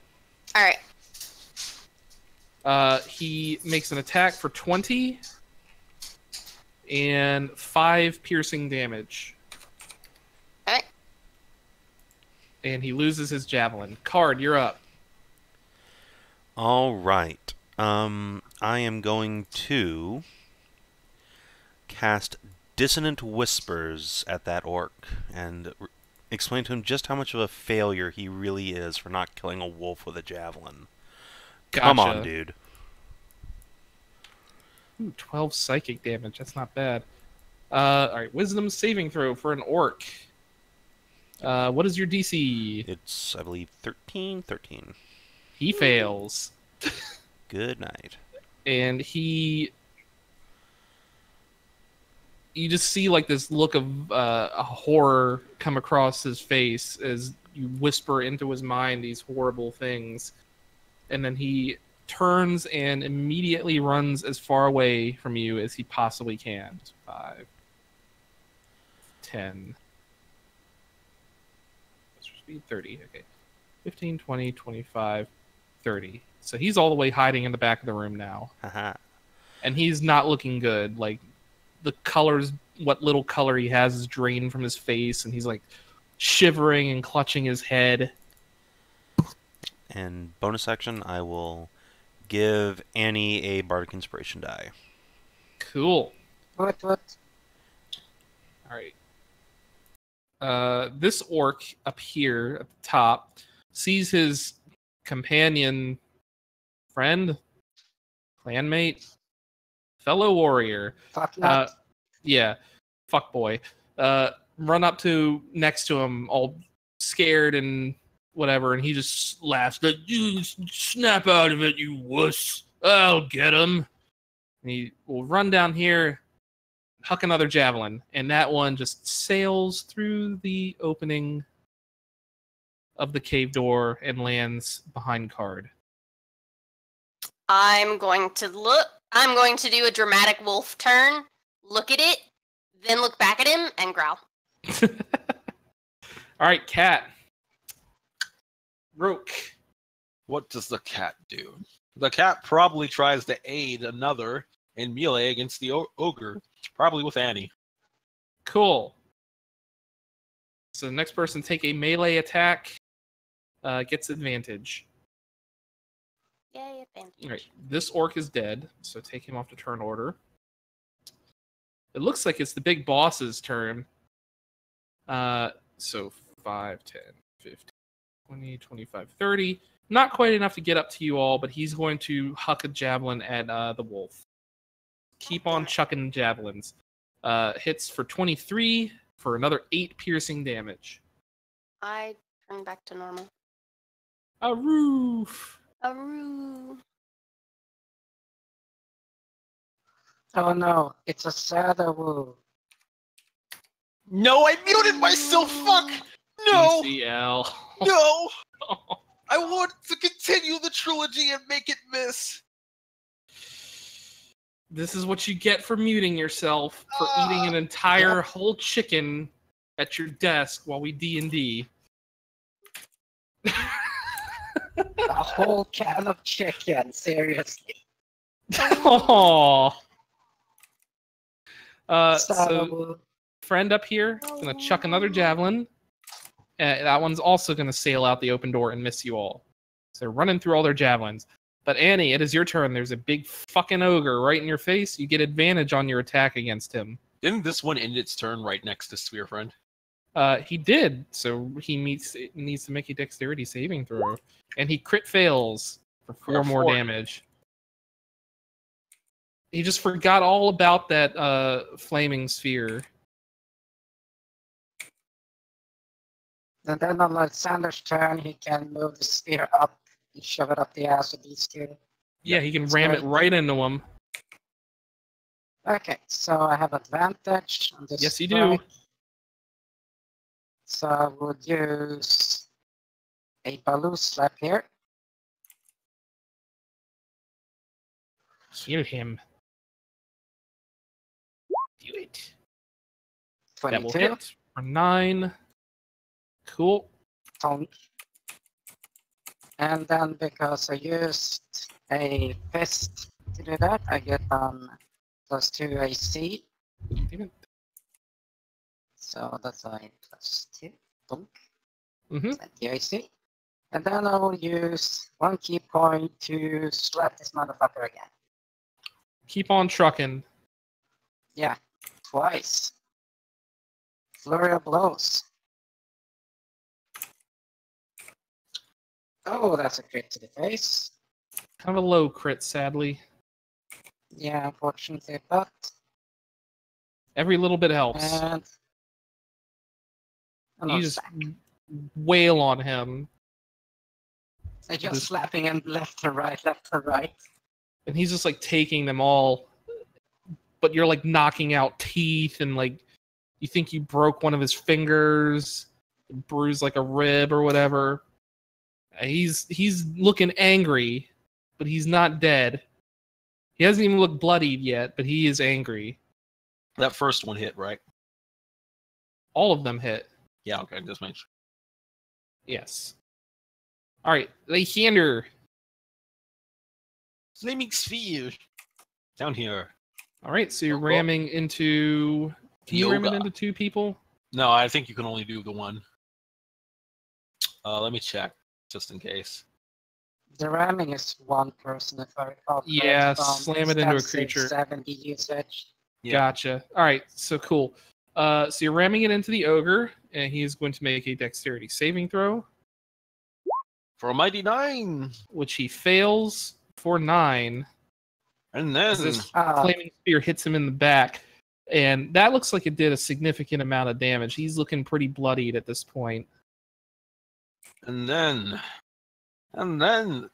Alright. He makes an attack for 20 and 5 piercing damage. Alright. And he loses his javelin. Kaard, you're up. All right. I am going to cast Dissonant Whispers at that orc and explain to him just how much of a failure he really is for not killing a wolf with a javelin. Come on, Gotcha. dude. Ooh, 12 psychic damage. That's not bad. Alright, wisdom saving throw for an orc. What is your DC? It's, I believe, 13? 13. He fails. Good night. And you just see like this look of a horror come across his face as you whisper into his mind these horrible things. And then he turns and immediately runs as far away from you as he possibly can. 5, 10. Speed 30. Okay. 15, 20, 25, 30. So he's all the way hiding in the back of the room now. Haha. And he's not looking good. Like, the colors, what little color he has is drained from his face, and he's like shivering and clutching his head. And bonus action, I will give Annie a Bardic Inspiration die. Cool. What? Alright. This orc up here at the top sees his companion, friend, clanmate, fellow warrior. Fuck not. Yeah, fuckboy. Run up to next to him, all scared and whatever, and he just laughs. Like, you snap out of it, you wuss. I'll get him. And he will run down here, huck another javelin, and that one just sails through the opening of the cave door and lands behind Kaard. I'm going to do a dramatic wolf turn, look at it, then look back at him and growl. All right, cat. Roke. What does the cat do? The cat probably tries to aid another in melee against the ogre, probably with Annie. Cool. So the next person take a melee attack, gets advantage. Yay, advantage. All right, this orc is dead, so take him off the turn order. It looks like it's the big boss's turn. So 5, 10, 15, 20, 25, 30. Not quite enough to get up to you all, but he's going to huck a javelin at the wolf. Keep on chucking javelins. Hits for 23 for another 8 piercing damage. I turn back to normal. A roof. Aroo. Oh no, it's a Sadawoo. No, I muted myself. Fuck. No. DCL. No. I want to continue. continue the trilogy and make it miss. This is what you get for muting yourself, for eating an entire whole chicken at your desk while we D&D. A whole can of chicken, seriously. Aww. So, So, friend up here is going to chuck another javelin. That one's also going to sail out the open door and miss you all. So they're running through all their javelins. But Annie, it is your turn. There's a big fucking ogre right in your face. You get advantage on your attack against him. Didn't this one end its turn right next to Sphere Friend? He did, so he needs to make a dexterity saving throw. And he crit fails for 4 more damage. He just forgot all about that flaming sphere. and then on Lysander's turn, he can move the sphere up and shove it up the ass of these two. Yeah, he can ram it right into him. Okay, so I have advantage on this. Yes, you do. So I would use a Baloo slap here. Kill him. Do it. 22. That will hit for 9. Cool. Tonk. And then because I used a fist to do that, I get +2 AC. So that's a +2. Tonk. Mm-hmm. 20 AC. And then I will use 1 key point to slap this motherfucker again. Keep on trucking. Yeah, twice. Flurry of blows. Oh, that's a crit to the face. Kind of a low crit, sadly. Yeah, unfortunately, but... Every little bit helps. And... You just wail on him. I just slapping him left and right, left and right. And he's just like taking them all. But you're like knocking out teeth and like you think you broke one of his fingers, bruised like a rib or whatever. He's looking angry, but he's not dead. He hasn't even looked bloodied yet, but he is angry. That first one hit, right? All of them hit. Yeah, okay, just make sure. Yes. All right, Lysander. Flaming sphere. Down here. All right, so you're ramming into... Can you ram it into 2 people? No, I think you can only do the one. Let me check, just in case. The ramming is 1 person, if I recall. Yeah, slam it into a creature. 70 usage. Yeah. Gotcha. All right, so cool. So you're ramming it into the ogre, and he is going to make a dexterity saving throw. For a mighty 9! Which he fails for 9. And then... This flaming spear hits him in the back. And that looks like it did a significant amount of damage. He's looking pretty bloodied at this point. And then... Oh,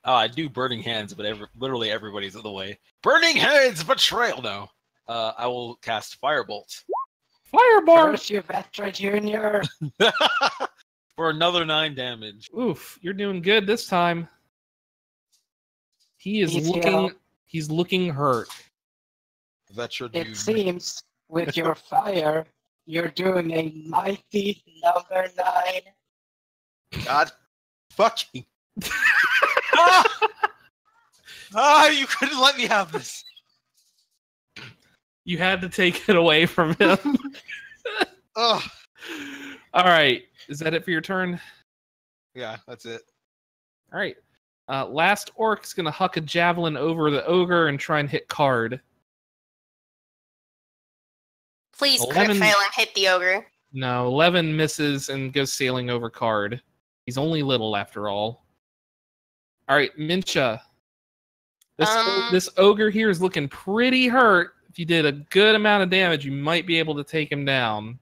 I do Burning Hands, but literally everybody's in the way. Burning Hands! Betrayal! No. I will cast Firebolt. Fireball! Curse you, Vetra Jr. For another 9 damage. Oof, you're doing good this time. He is he's looking hurt. Vetra It dude. seems, with your fire, you're doing a mighty number 9. God fucking. You couldn't let me have this. You had to take it away from him. Ugh. All right. Is that it for your turn? Yeah, that's it. All right. Last orc's going to huck a javelin over the ogre and try and hit Kaard. Please 11 crit fail and hit the ogre. No, 11 misses and goes sailing over Kaard. He's only little after all. All right, Mincha. This ogre here is looking pretty hurt. If you did a good amount of damage, you might be able to take him down.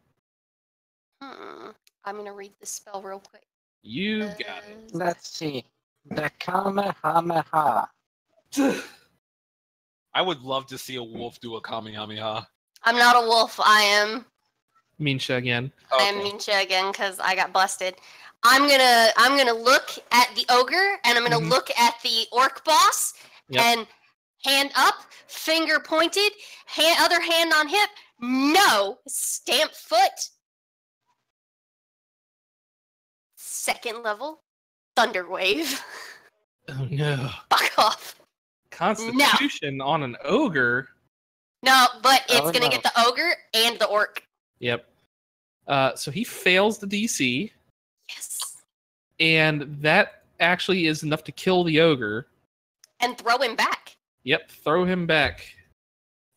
I'm going to read this spell real quick. You got it. Let's see. The Kamehameha. I would love to see a wolf do a Kamehameha. I'm not a wolf. I am Mincha again. I am Mincha again because I got busted. I'm gonna look at the ogre, and I'm gonna look at the orc boss, and hand up, finger pointed, other hand on hip. No, stamp foot. Second level, thunder wave. Oh no! Fuck off. Constitution on an ogre. No, but it's gonna get the ogre and the orc. Yep. So he fails the DC. Yes. And that actually is enough to kill the ogre. And throw him back. Yep, throw him back.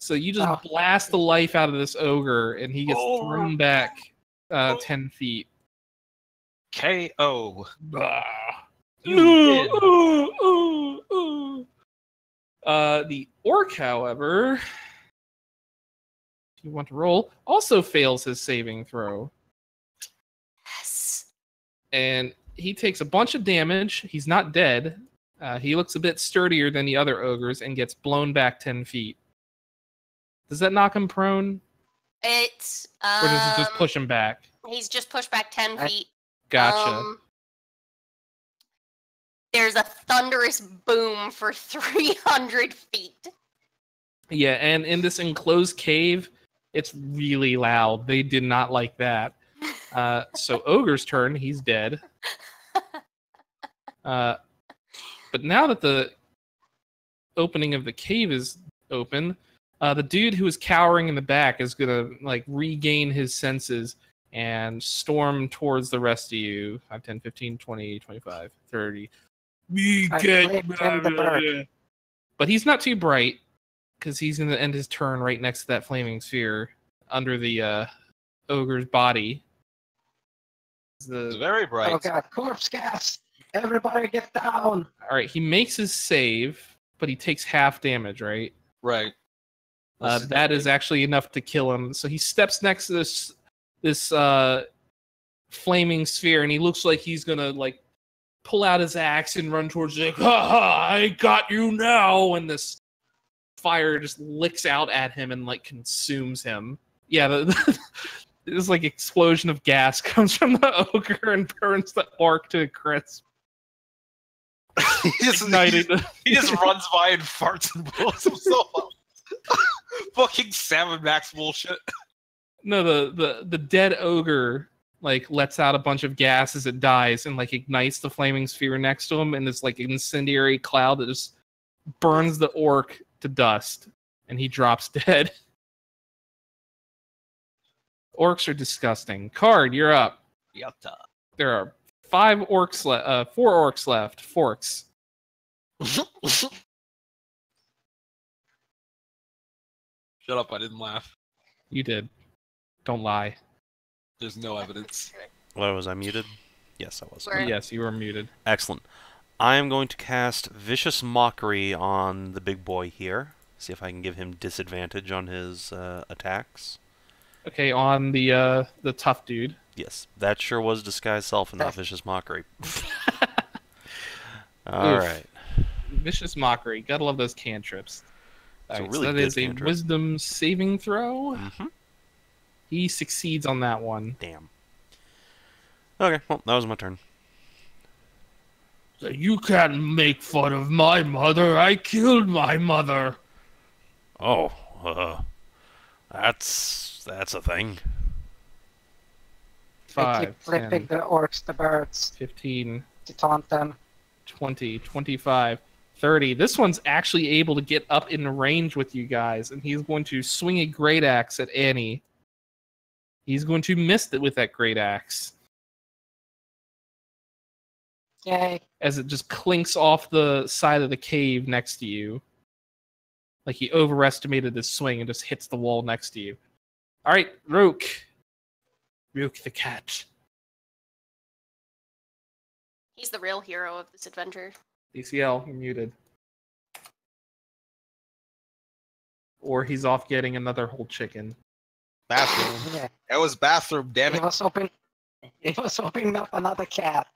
So you just blast the life out of this ogre, and he gets thrown back 10 feet. KO. The orc, however, if you want to roll, also fails his saving throw. Yes. And he takes a bunch of damage. He's not dead. He looks a bit sturdier than the other ogres and gets blown back 10 feet. Does that knock him prone? It's Or does it just push him back? He's just pushed back 10 feet. Gotcha. There's a thunderous boom for 300 feet. Yeah, and in this enclosed cave, it's really loud. They did not like that. So Ogre's turn, he's dead. But now that the opening of the cave is open, the dude who is cowering in the back is gonna regain his senses and storm towards the rest of you. 5, 10, 15, 20, 25, 30. But he's not too bright, because he's going to end his turn right next to that flaming sphere under the ogre's body. It's very bright. Oh god, corpse gas! Everybody get down! Alright, he makes his save, but he takes half damage, right? Right. That is actually enough to kill him. So he steps next to this flaming sphere, and he looks like he's going to pull out his axe and run towards it. Ha ha! I got you now! And this fire just licks out at him and consumes him. Yeah, this explosion of gas comes from the ogre and burns the orc to a crisp. he just runs by and farts and blows himself up. Fucking Savin Max bullshit. No, the dead ogre lets out a bunch of gas as it dies and ignites the flaming sphere next to him, and this incendiary cloud that just burns the orc to dust, and he drops dead. Orcs are disgusting. Kaard, you're up. Yatta. There are 4 orcs left. Forks. Shut up, I didn't laugh. You did. Don't lie. There's no evidence. What, was I muted? Yes, I was. Yes, you were muted. Excellent. I am going to cast Vicious Mockery on the big boy here. See if I can give him disadvantage on his attacks. Okay, on the tough dude. Yes, that sure was Disguise Self and not Vicious Mockery. Alright. Vicious Mockery. Gotta love those cantrips. Alright, really so that is cantrip. A wisdom saving throw. Mm-hmm. He succeeds on that one. Damn. Okay, well, that was my turn. So you can't make fun of my mother. I killed my mother. Oh, that's a thing. 5, keep flipping 10, the orcs, the birds, 15, to taunt them. 20, 25, 30. This one's actually able to get up in range with you guys, and he's going to swing a great axe at Annie. He's going to miss it with that great axe. Yay. As it just clinks off the side of the cave next to you. Like he overestimated his swing and just hits the wall next to you. Alright, Rook. Rook the cat. He's the real hero of this adventure. DCL, you're muted. Or he's off getting another whole chicken. Bathroom. Yeah. That was bathroom, damn He it. was hoping not another cat.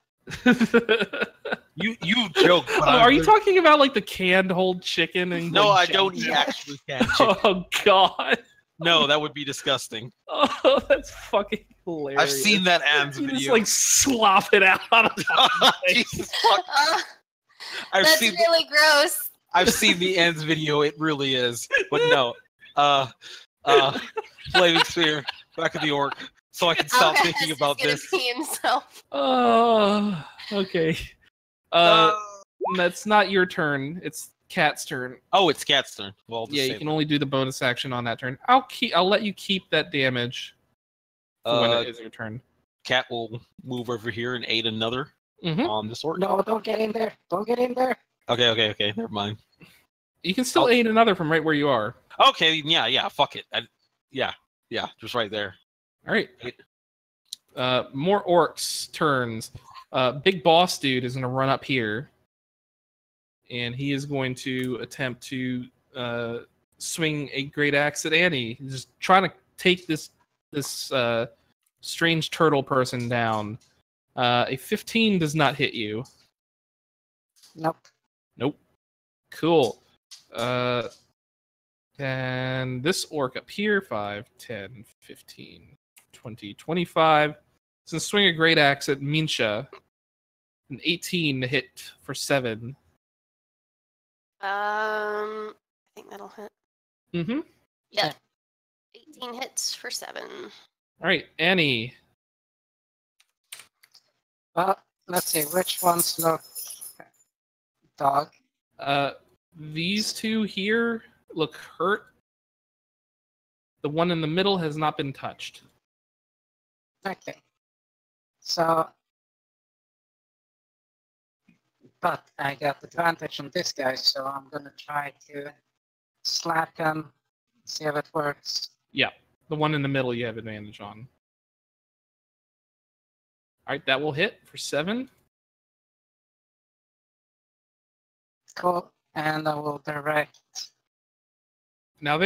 You joke. But Are you talking about the canned whole chicken? And No, I jam- don't eat actually canned chicken. Oh god. No, that would be disgusting. Oh, that's fucking hilarious. I've seen that Anne's You video. just like slop it out. Jesus fuck. I've That's seen really gross. I've seen the Ends video. It really is. But no. Flaming Sphere. Back of the Orc. So I can stop Alkahest thinking about is gonna this. pee himself. Oh, okay. That's not your turn. It's Cat's turn. Oh, it's Cat's turn. Well, I'll just Yeah, say you can only do the bonus action on that turn. I'll let you keep that damage for when it is your turn. Cat will move over here and aid another on this Orc. No, don't get in there. Don't get in there. Okay. Never mind. You can still aid another from right where you are. Okay, yeah. Fuck it. Yeah. Just right there. All right. More orcs turns. Big boss dude is going to run up here, and he is going to attempt to swing a great axe at Annie. He's just trying to take this strange turtle person down. A 15 does not hit you. Nope. Cool. And this orc up here, 5, 10, 15, 20, 25. It's going to swing a great axe at Mincha. An 18 to hit for 7. I think that'll hit. Mm-hmm. Yeah. 18 hits for 7. All right, Annie. Well, let's see. Which ones look dog? These two here look hurt. The one in the middle has not been touched. Okay. So, but I got advantage on this guy, so I'm gonna try to slap him, see if it works. Yeah, the one in the middle you have advantage on. All right, that will hit for 7. Cool. And I will direct. Now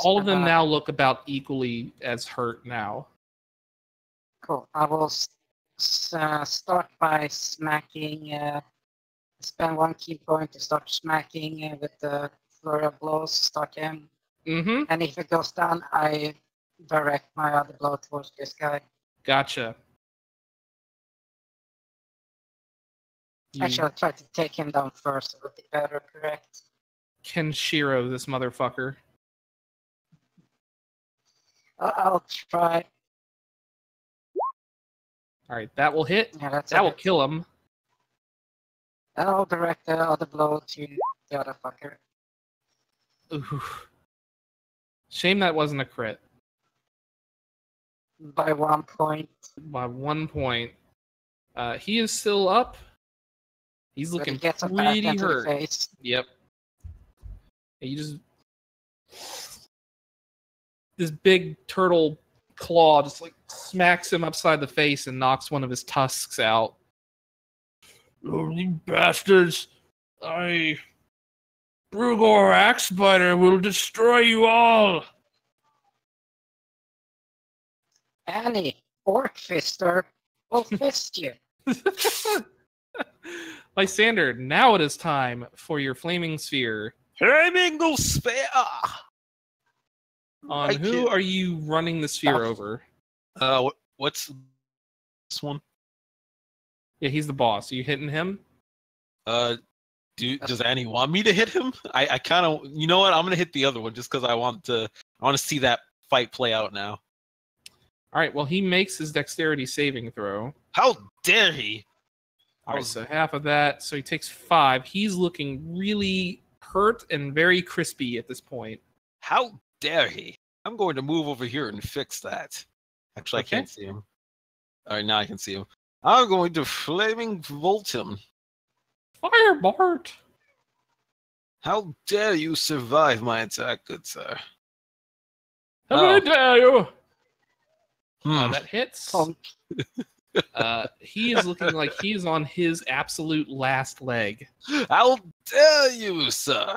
all of them now look about equally as hurt now. Cool. I will start by smacking. Spend 1 key point to start smacking with the flurry of blows. Start him. Mm-hmm. And if it goes down, I direct my other blow towards this guy. Gotcha. Actually, I'll try to take him down first. It would be better, correct? Kenshiro, this motherfucker. I'll try. All right, that will hit. Yeah, That will kill him. I'll direct the other blow to the other fucker. Ooh. Shame that wasn't a crit. By 1 point. By 1 point. He is still up. He's But looking he gets him back pretty into the hurt. face. Yep. You just this big turtle claw just like smacks him upside the face and knocks one of his tusks out. Oh, you bastards! Brugor Axebiter will destroy you all. Annie, Orc Fister, will fist you. Lysander, now it is time for your flaming sphere. Flaming Sphere! On who are you running the sphere over? What's this one? Yeah, he's the boss. Are you hitting him? Does Annie want me to hit him? I kind of, you know what? I'm gonna hit the other one just because I want to see that fight play out now. All right. Well, he makes his dexterity saving throw. How dare he? All right, so half of that. So he takes 5. He's looking really hurt and very crispy at this point. How dare he? I'm going to move over here and fix that. Actually, Okay. I can't see him. All right, now I can see him. I'm going to flaming volt him. Fire, Bart! How dare you survive my attack, good sir? How dare you? Hmm. That hits. Punk. He is looking like he is on his absolute last leg. How dare you, sir?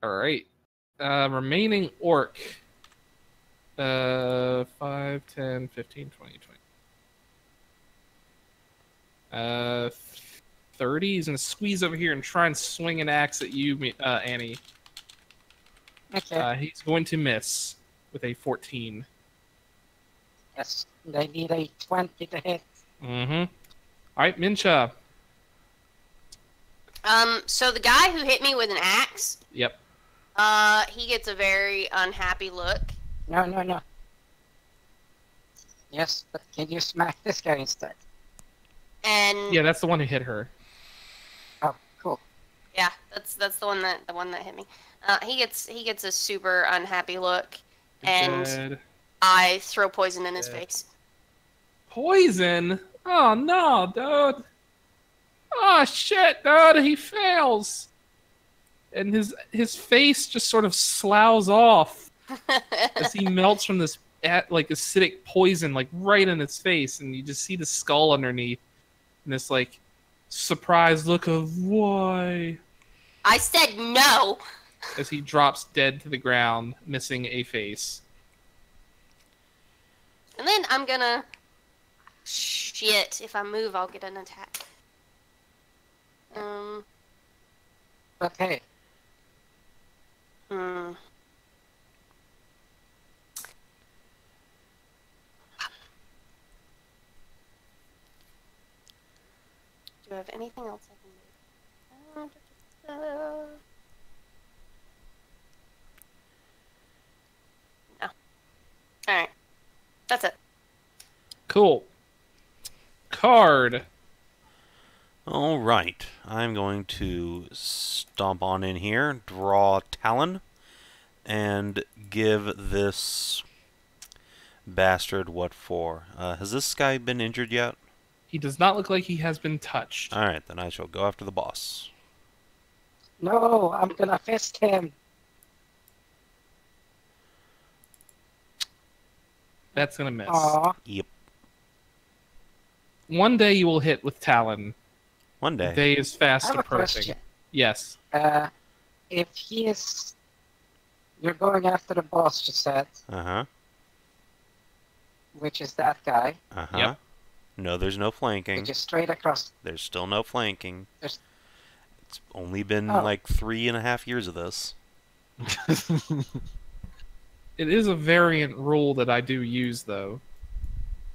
All right. Remaining orc. 5, 10, 15, 20, 20. 30. He's going to squeeze over here and try and swing an axe at you, Annie. Okay. He's going to miss with a 14. Yes, they need a 20 to hit. Mm-hmm. All right, Mincha. So the guy who hit me with an axe, Yep. he gets a very unhappy look. No. Yes, but can you smack this guy instead? And Yeah, that's the one who hit her. Oh, cool. yeah, that's the one that hit me. He gets a super unhappy look, and Dead. I throw poison in his face. Poison? Oh no, dude. Oh shit, dude, he fails. And his face just sort of sloughs off as he melts from this like acidic poison like right in its face, and you just see the skull underneath and this like surprised look of why I said no. as he drops dead to the ground, missing a face. And then I'm gonna... Shit, if I move, I'll get an attack. But hey, Hmm. Do I have anything else I can do? No. Alright. That's it. Cool. Kaard. All right, I'm going to stomp on in here, draw Talon, and give this bastard what for. Has this guy been injured yet? He does not look like he has been touched. All right, then I shall go after the boss. no, I'm gonna fist him. That's gonna miss. Aw, Yep, One day you will hit with Talon. one The day. day is I fast have a approaching. question. Yes. If he is... You're going after the boss, you said, Uh-huh, which is that guy, uh-huh. Yep. No, there's no flanking. which is straight across. There's still no flanking. There's- It's only been Oh. like 3.5 years of this. It is a variant rule that I do use, though.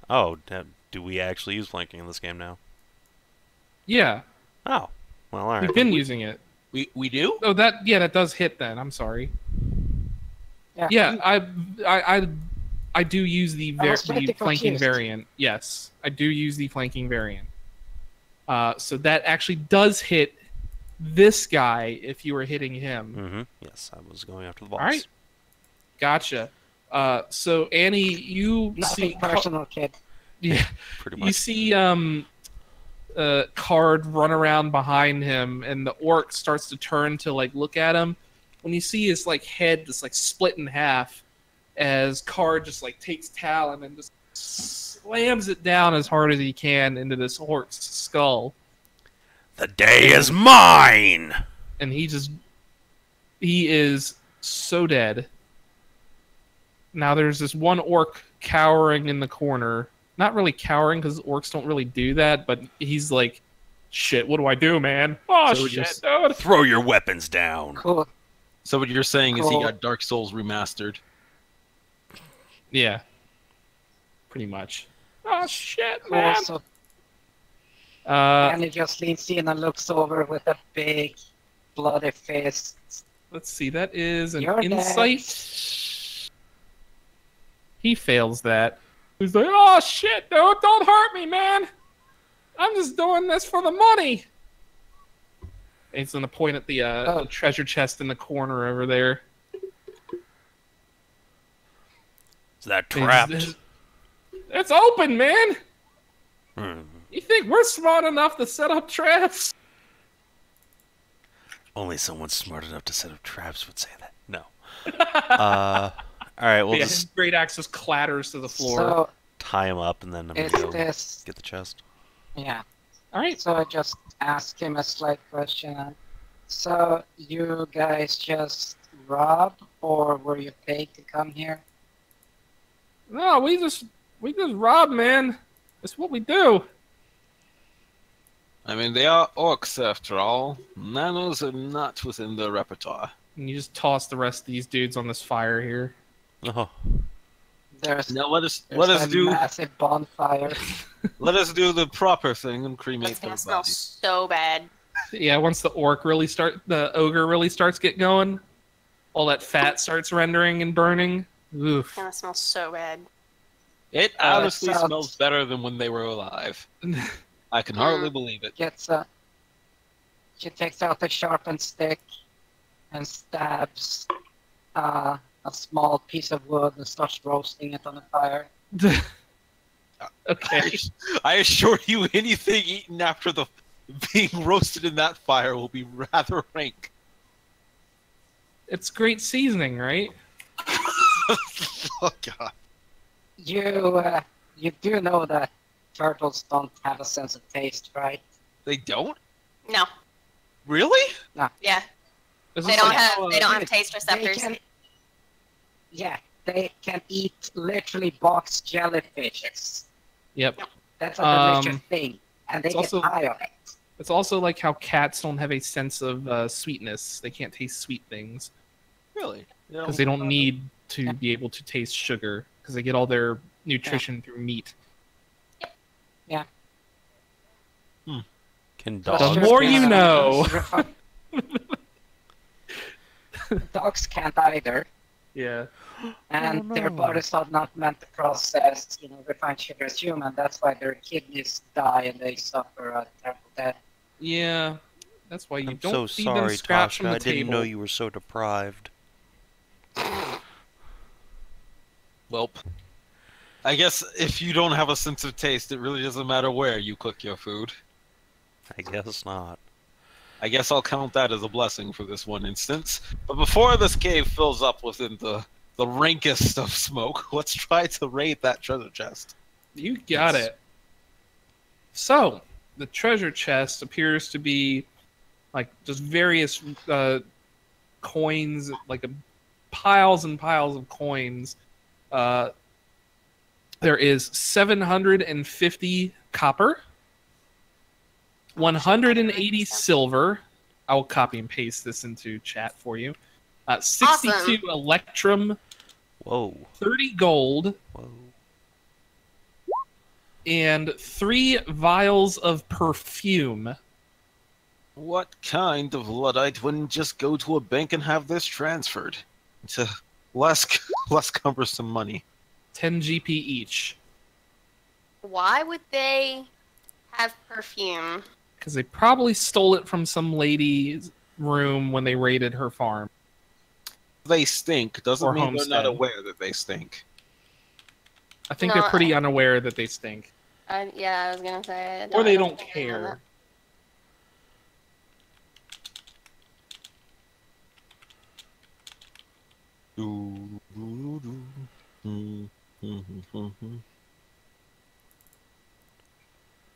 Oh, do we actually use flanking in this game now? Yeah, Oh, well, all right. we've been using it. We do? Oh, that does hit then. I'm sorry. Yeah, Yeah, I do use the I was pretty the flanking confused. variant. Yes, I do use the flanking variant. So that actually does hit this guy if you were hitting him. Mm-hmm. Yes, I was going after the boss. All right. Gotcha. So Annie, you see nothing personal, kid. yeah, Pretty you much. see Kaard run around behind him, and the orc starts to turn to like look at him. When you see his like head just like split in half, as Kaard just like takes Talon and just slams it down as hard as he can into this orc's skull, The day is mine! and he is so dead. Now there's this one orc cowering in the corner. Not really cowering because orcs don't really do that, but he's like, "Shit, what do I do, man? Oh So shit, just- dude!" Throw your weapons down. Cool. So what you're saying is he Cool. got Dark Souls remastered. Yeah, pretty much. Oh shit, Cool. man. So Uh, Annie just leans in and looks over with a big bloody face. let's see. That is an You're insight. next. He fails that. He's like, "Oh shit, dude! Don't hurt me, man. I'm just doing this for the money." And he's gonna point at the treasure chest in the corner over there. Is that And trapped? It's open, man. Hmm. You think we're smart enough to set up traps? Only someone smart enough to set up traps would say that. No. All right, we'll Yeah, his just great axe just clatters to the floor. So tie him up and then I'm is gonna go this... get the chest. Yeah. All right. So I just ask him a slight question. So you guys just rob, or were you paid to come here? No, we just rob, man. That's what we do. I mean, they are orcs after all. Nanos are not within their repertoire. And you just toss the rest of these dudes on this fire here. Oh, There's Now let us a do massive bonfire. let us do the proper thing and cremate That's gonna those smell bodies. so bad. Yeah, once the ogre really starts get going, all that fat starts rendering and burning. Oof. It's gonna smell so bad. It Uh, honestly sounds- smells better than when they were alive. I can hardly believe it. She takes out a sharpened stick and stabs a small piece of wood and starts roasting it on the fire. Okay. I assure you, anything eaten after the being roasted in that fire will be rather rank. It's great seasoning, right? Oh god. You do know that turtles don't have a sense of taste, right? They don't? No. Really? Yeah. Is They this don't like have how, they don't have taste They receptors. can eat literally box jellyfishes. Yep. That's a delicious Um, thing, and they it's get also- high on it. It's also like how cats don't have a sense of sweetness. They can't taste sweet things Really? because they don't need to be able to taste sugar because they get all their nutrition through meat. can So dogs? The more you can, know. Dogs can't either, Yeah. and Oh, their no. bodies are not meant to process, refined sugar as human. That's why their kidneys die and they suffer a terrible death. Yeah. That's why you I'm don't so feed them sorry, scraps from Tasha. the I didn't table. know you were so deprived. Welp. I guess if you don't have a sense of taste, it really doesn't matter where you cook your food. I guess not. I guess I'll count that as a blessing for this one instance. But before this cave fills up within the rankest of smoke, let's try to raid that treasure chest. You got Yes. it. So, the treasure chest appears to be like just various coins, like piles and piles of coins. There is 750 copper, 180 silver. I will copy and paste this into chat for you. 62 Awesome. electrum, Whoa. 30 gold, Whoa. and 3 vials of perfume. What kind of Luddite wouldn't just go to a bank and have this transferred to less cumbersome money? 10 GP each. Why would they have perfume? Because they probably stole it from some lady's room when they raided her farm. They stink doesn't Or mean homestead. they're not aware that they stink. I think No, they're pretty unaware that they stink. Yeah, I was gonna say. Or they I don't think they know care.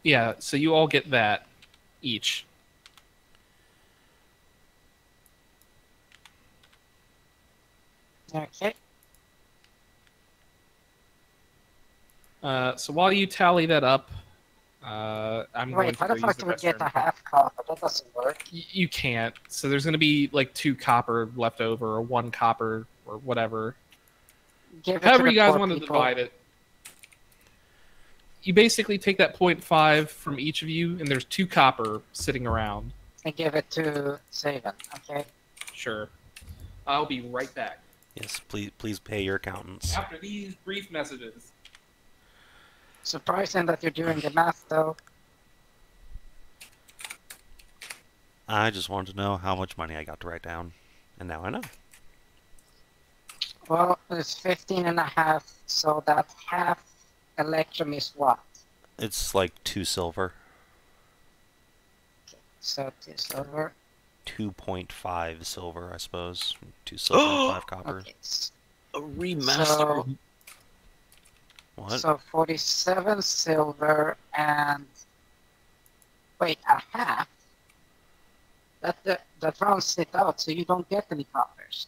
Yeah, so you all get that each. Okay. So while you tally that up, I'm going Wait, to how go the use fuck the do we get a restroom. half copper? That doesn't work. You can't. So there's going to be like 2 copper left over, or 1 copper, or whatever. Give it to However the you guys poor want to people. divide it. You basically take that 0.5 from each of you, and there's 2 copper sitting around. And give it to Savin, okay? Sure. I'll be right back. Yes, please pay your accountants. After these brief messages. Surprising that you're doing the math, though. I just wanted to know how much money I got to write down, and now I know. Well, it's 15 and a half, so that half electrum is what? It's like 2 silver, So 2 silver. 2.5 silver, I suppose. 2 silver and 5 copper. Okay. A remaster. What? So 47 silver and... Wait, a half? That rounds it out, so you don't get any coppers.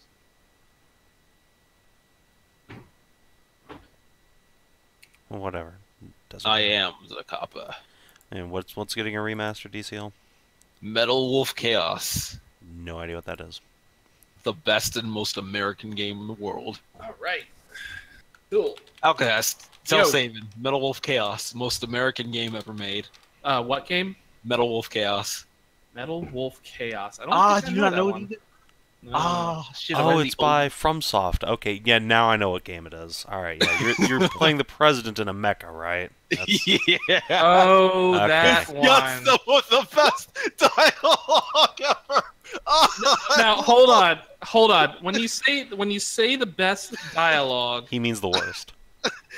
Well, whatever. Doesn't I matter. am the copper. And what's getting a remaster, DCL? Metal Wolf Chaos. No idea what that is. The best and most American game in the world. All right. Cool. Alkahest. Tell Yo. Savin. Metal Wolf Chaos. Most American game ever made. What game? Metal Wolf Chaos. Metal Wolf Chaos. I don't think I Do you not that know one. it? No. Shit. Oh, it's by FromSoft. Okay, yeah, now I know what game it is. All right, yeah, you're playing the president in a mecha, right? That's- Yeah. Oh, Okay. that one. That's the best dialogue ever. Now hold on. When you say the best dialogue, He means the worst.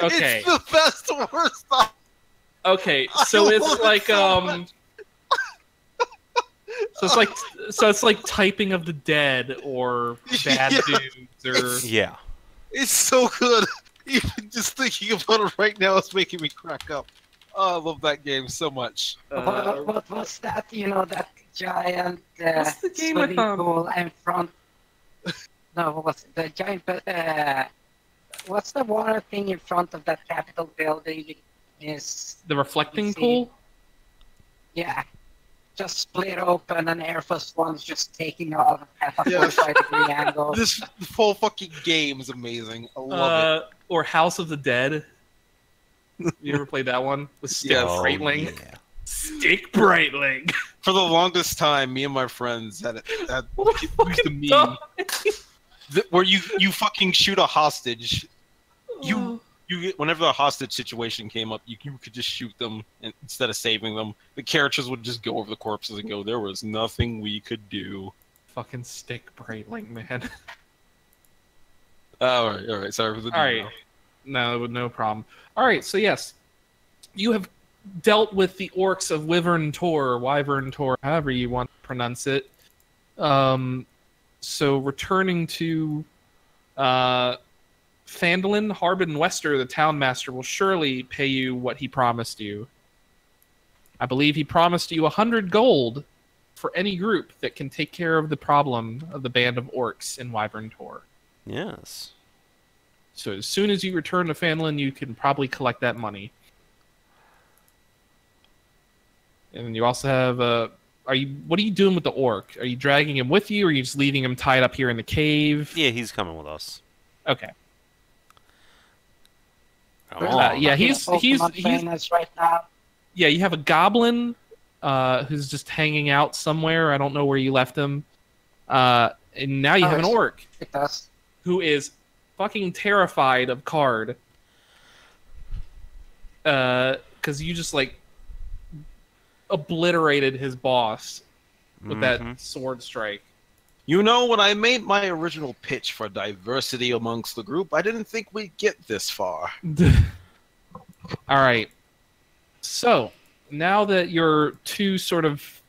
okay, It's the best worst. okay. So I it's love it like so much. so it's like typing of the dead or bad Yeah. dudes or Yeah. It's so good. Even just thinking about it right now is making me crack up. Oh, I love that game so much. What was that? You know, that giant What's the game I swimming found? pool in front. No, what was it? The giant? What's the water thing in front of that Capitol building? Is the reflecting See. pool. yeah, just split open and Air Force One's just taking off at a Yeah. 45-degree angle. This whole fucking game is amazing. I love it. Or House of the Dead. You ever played that one with Stick Yes. Oh, Breitling? yeah. Stick Breitling. For the longest time, me and my friends had used the Fucking meme dumb. where you fucking shoot a hostage. Oh. Whenever a hostage situation came up, you could just shoot them instead of saving them. The characters would just go over the corpses and go, "There was nothing we could do." Fucking Stick Breitling, man. All right. Sorry for the All right. No problem. All right, so yes, you have dealt with the orcs of Wyvern Tor, Wyvern Tor, however you want to pronounce it. So returning to Phandelver, Harbin Wester, the town master, will surely pay you what he promised you. I believe he promised you 100 gold for any group that can take care of the problem of the band of orcs in Wyvern Tor. Yes. So as soon as you return to Phandelver, you can probably collect that money. And then you also have what are you doing with the orc? Are you dragging him with you, or are you just leaving him tied up here in the cave? Yeah, he's coming with us. Okay. Come on. Yeah, he's trainers right now. yeah. You have a goblin who's just hanging out somewhere. I don't know where you left him. And now you have an orc It does. who is fucking terrified of Kaard. Because you just like obliterated his boss with that sword strike. You know, when I made my original pitch for diversity amongst the group, I didn't think we'd get this far. All right. So now that your two sort of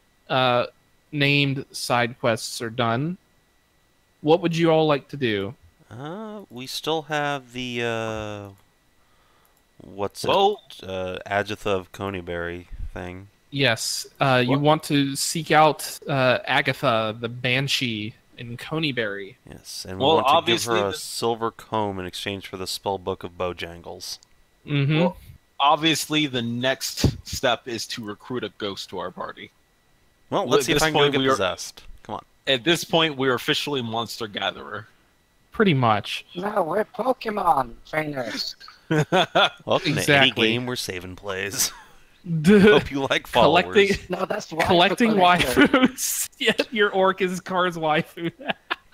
named side quests are done, what would you all like to do? We still have the what's Well- it? Adjutha of Coneyberry thing. Yes, you want to seek out Agatha, the Banshee, in Coneyberry. Yes, and we Well, want to give obviously her a the- silver comb in exchange for the spell book of Bojangles. Mm-hmm. Well, obviously, the next step is to recruit a ghost to our party. Well, Well, let's at see if this I can go point, get we are- possessed. Come on. At this point, we're officially monster gatherer. Pretty much. No, we're Pokemon trainers. Welcome to any Exactly. game where Savin plays. Hope you like followers. Collecting No, that's why collecting waifus. Yeah, your orc is Kaard's waifu.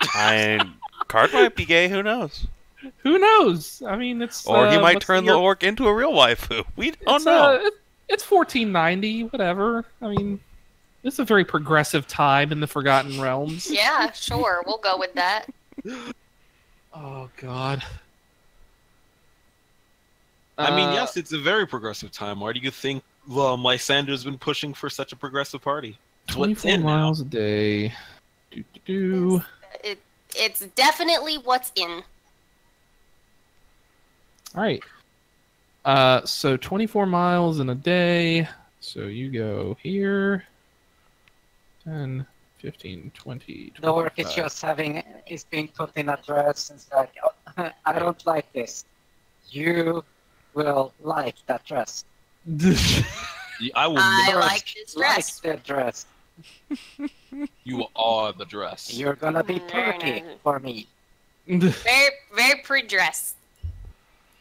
Kaard might be gay, who knows? Who knows? I mean, it's Or he might what's turn the year? orc into a real waifu. We don't It's, know. it's 1490, whatever. I mean, it's a very progressive time in the Forgotten Realms. Yeah, sure. We'll go with that. Oh God. I mean, yes, it's a very progressive time. Why do you think Lysander's been pushing for such a progressive party? It's what's 24 in now. miles a day. Do. It's definitely what's in. All right. So 24 miles in a day. So you go here. 10, 15, 20, The work is 25. is being put in a dress and it's like, oh, I don't like this. You will like that dress. I will I never. like this dress. Like the dress. You are the dress. You're gonna be perky for me. Very, very pretty dress.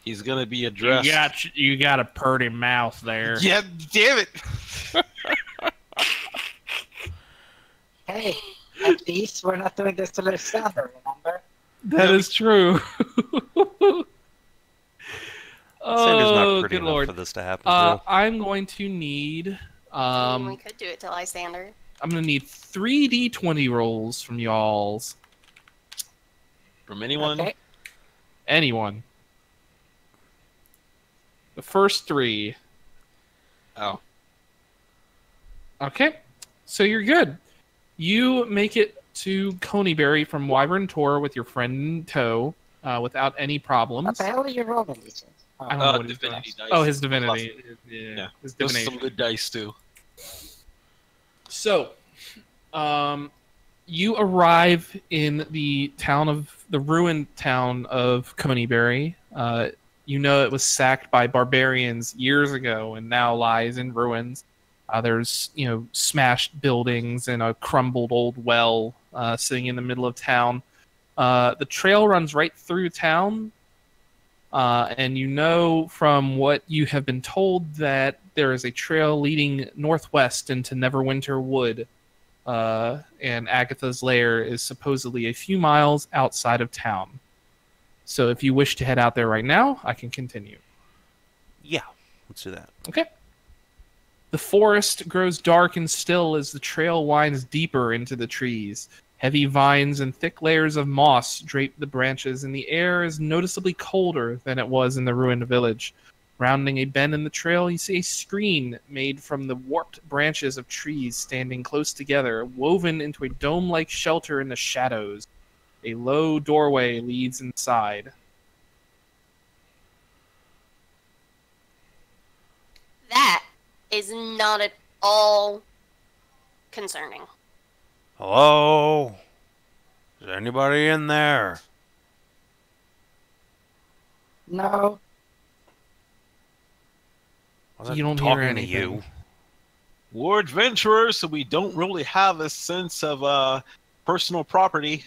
He's gonna be addressed. You got a purty mouth there. Yeah, damn it. Hey, at least we're not doing this to Lysander, remember? That is true. Sander's not pretty good enough lord. for this to happen to. I'm going to need. We could do it to Lysander. I'm going to need 3d20 rolls from y'all's. From anyone? Okay. Anyone. The first 3. Oh. Okay. So you're good. You make it to Coneyberry from Wyvern Tor with your friend in tow without any problems. What the hell are you rolling these things? I don't know what he's divinity doing. dice. Oh, his divinity. Yeah. His Those are divination. some good dice, too. So, you arrive in the ruined town of Coneyberry. You know it was sacked by barbarians years ago and now lies in ruins. There's, smashed buildings and a crumbled old well sitting in the middle of town. The trail runs right through town, and you know from what you have been told that there is a trail leading northwest into Neverwinter Wood, and Agatha's lair is supposedly a few miles outside of town. So if you wish to head out there right now, I can continue. Yeah, let's do that. Okay. The forest grows dark and still as the trail winds deeper into the trees. Heavy vines and thick layers of moss drape the branches, and the air is noticeably colder than it was in the ruined village. Rounding a bend in the trail, you see a screen made from the warped branches of trees standing close together, woven into a dome-like shelter in the shadows. A low doorway leads inside. That is not at all concerning. Hello? Is anybody in there? No. Wasn't You don't hear talking to anything. you. We're adventurers, so we don't really have a sense of personal property.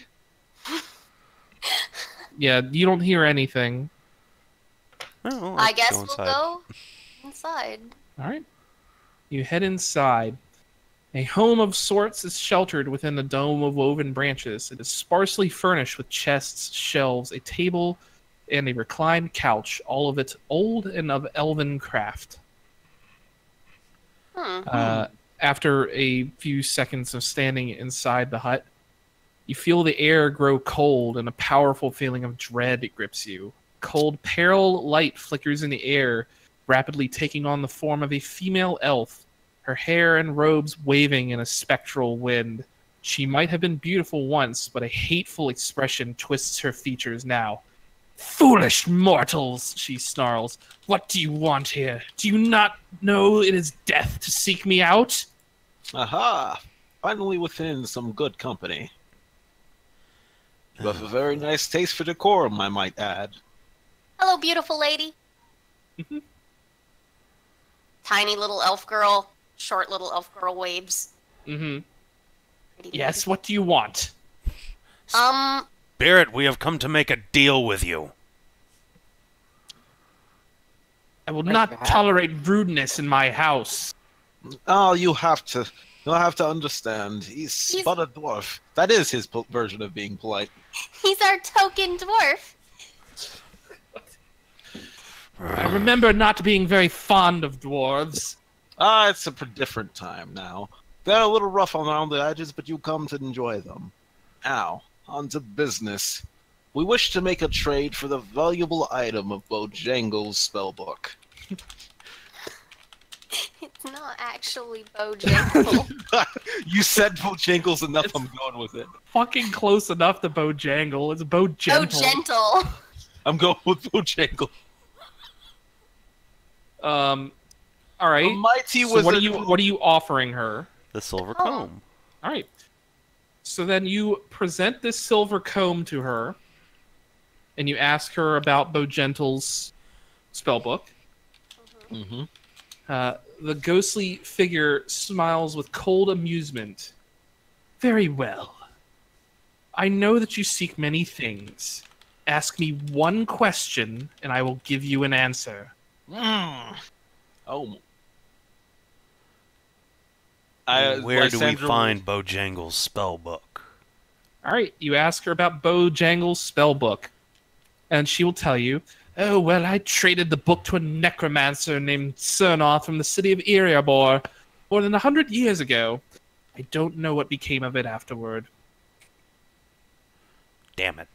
Yeah, you don't hear anything. Oh, well, I let's guess go we'll inside. go inside. All right. You head inside. A home of sorts is sheltered within a dome of woven branches. It is sparsely furnished with chests, shelves, a table, and a reclined couch, all of it old and of elven craft. After a few seconds of standing inside the hut, you feel the air grow cold and a powerful feeling of dread grips you. Cold, pale light flickers in the air, rapidly taking on the form of a female elf, her hair and robes waving in a spectral wind. She might have been beautiful once, but a hateful expression twists her features now. "Foolish mortals," she snarls. "What do you want here? Do you not know it is death to seek me out?" Aha! Finally within some good company. You have a very nice taste for decorum, I might add. Hello, beautiful lady. Tiny little elf girl, short little elf girl waves. Mm-hmm. Pretty Yes, what do you want? Barrett, we have come to make a deal with you. I will not tolerate rudeness in my house. Oh, you'll have to understand. He's but a dwarf. That is his version of being polite. He's our token dwarf. I remember not being very fond of dwarves. It's a different time now. They're a little rough around the edges, but you come to enjoy them. Now, on to business. We wish to make a trade for the valuable item of Bojangles' spellbook. It's not actually Bojangle. You said Bojangles enough, I'm going with it. Fucking close enough to Bojangle. It's Bogentle. Bogentle. I'm going with Bojangle. All right. Mighty So what wizard. are you offering her? The silver comb. All right. So then you present this silver comb to her, and you ask her about Bojentle's spellbook. Mm-hmm. The ghostly figure smiles with cold amusement. Very well. I know that you seek many things, Ask me one question, and I will give you an answer. Oh. Where do we Lysander find Bojangles' spell book? All right, you ask her about Bojangles' spell book, and she will tell you, "Oh, well, I traded the book to a necromancer named Cernoth from the city of Erebor more than 100 years ago. I don't know what became of it afterward." Damn it.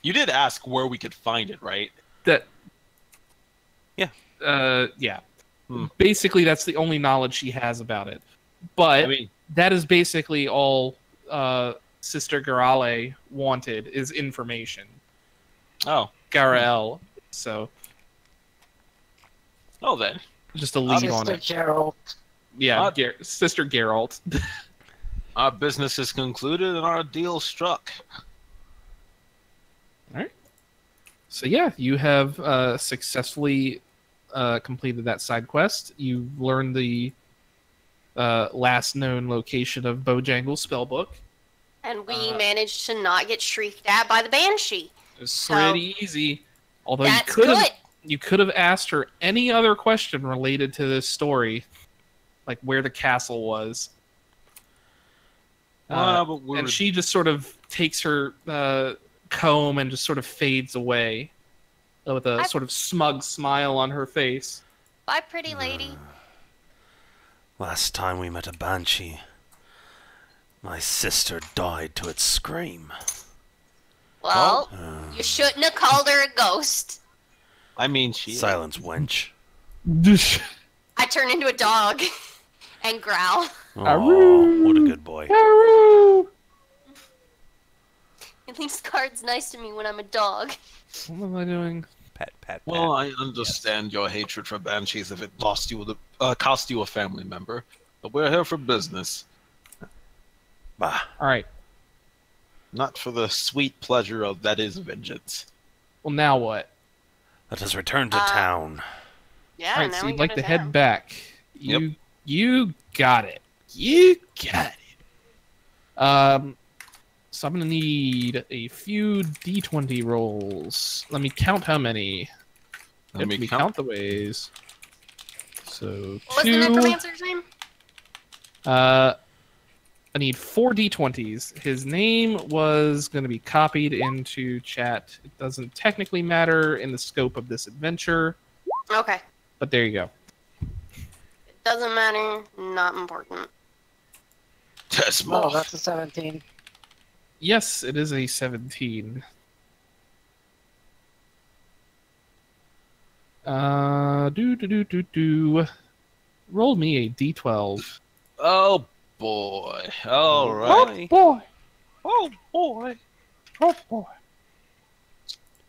You did ask where we could find it, right? Yeah. Yeah. Basically, that's the only knowledge she has about it. But I mean, that is basically all Sister Garale wanted, is information. oh. Garael. So, Oh, then. just a lead on Sister it. Gerald. Yeah, Sister Geralt. Our business is concluded and our deal struck. Alright. So yeah, you have successfully completed that side quest. You've learned the last known location of Bojangles' spellbook. And we managed to not get shrieked at by the Banshee. It was pretty easy. Although That's you could have asked her any other question related to this story, like where the castle was. And she just sort of takes her comb and just sort of fades away with a sort of smug smile on her face. Bye, pretty lady. Last time we met a banshee, my sister died to its scream. Well, you shouldn't have called her a ghost. I mean, she... Silence, wench. I turn into a dog and growl. Oh, what a good boy. At least Kaard's nice to me when I'm a dog. What am I doing? Pat, pat, pat. Well, I understand your hatred for banshees if it cost you a family member, but we're here for business, Bah. Alright. not for the sweet pleasure of that is vengeance. Well, now what? Let us return to town. Yeah, Alright, now so we you'd go like to head town. back. You got it. You got it. So I'm gonna need a few D20 rolls. Let me count how many. Let me count the ways. So What was the 2. necromancer's name? I need 4 D20s. His name was going to be copied into chat. It doesn't technically matter in the scope of this adventure, Okay. but there you go. Doesn't matter. Not important. Oh, that's a 17. Yes, it is a 17. Roll me a D12. Oh boy. All right. boy. Oh boy. Oh boy.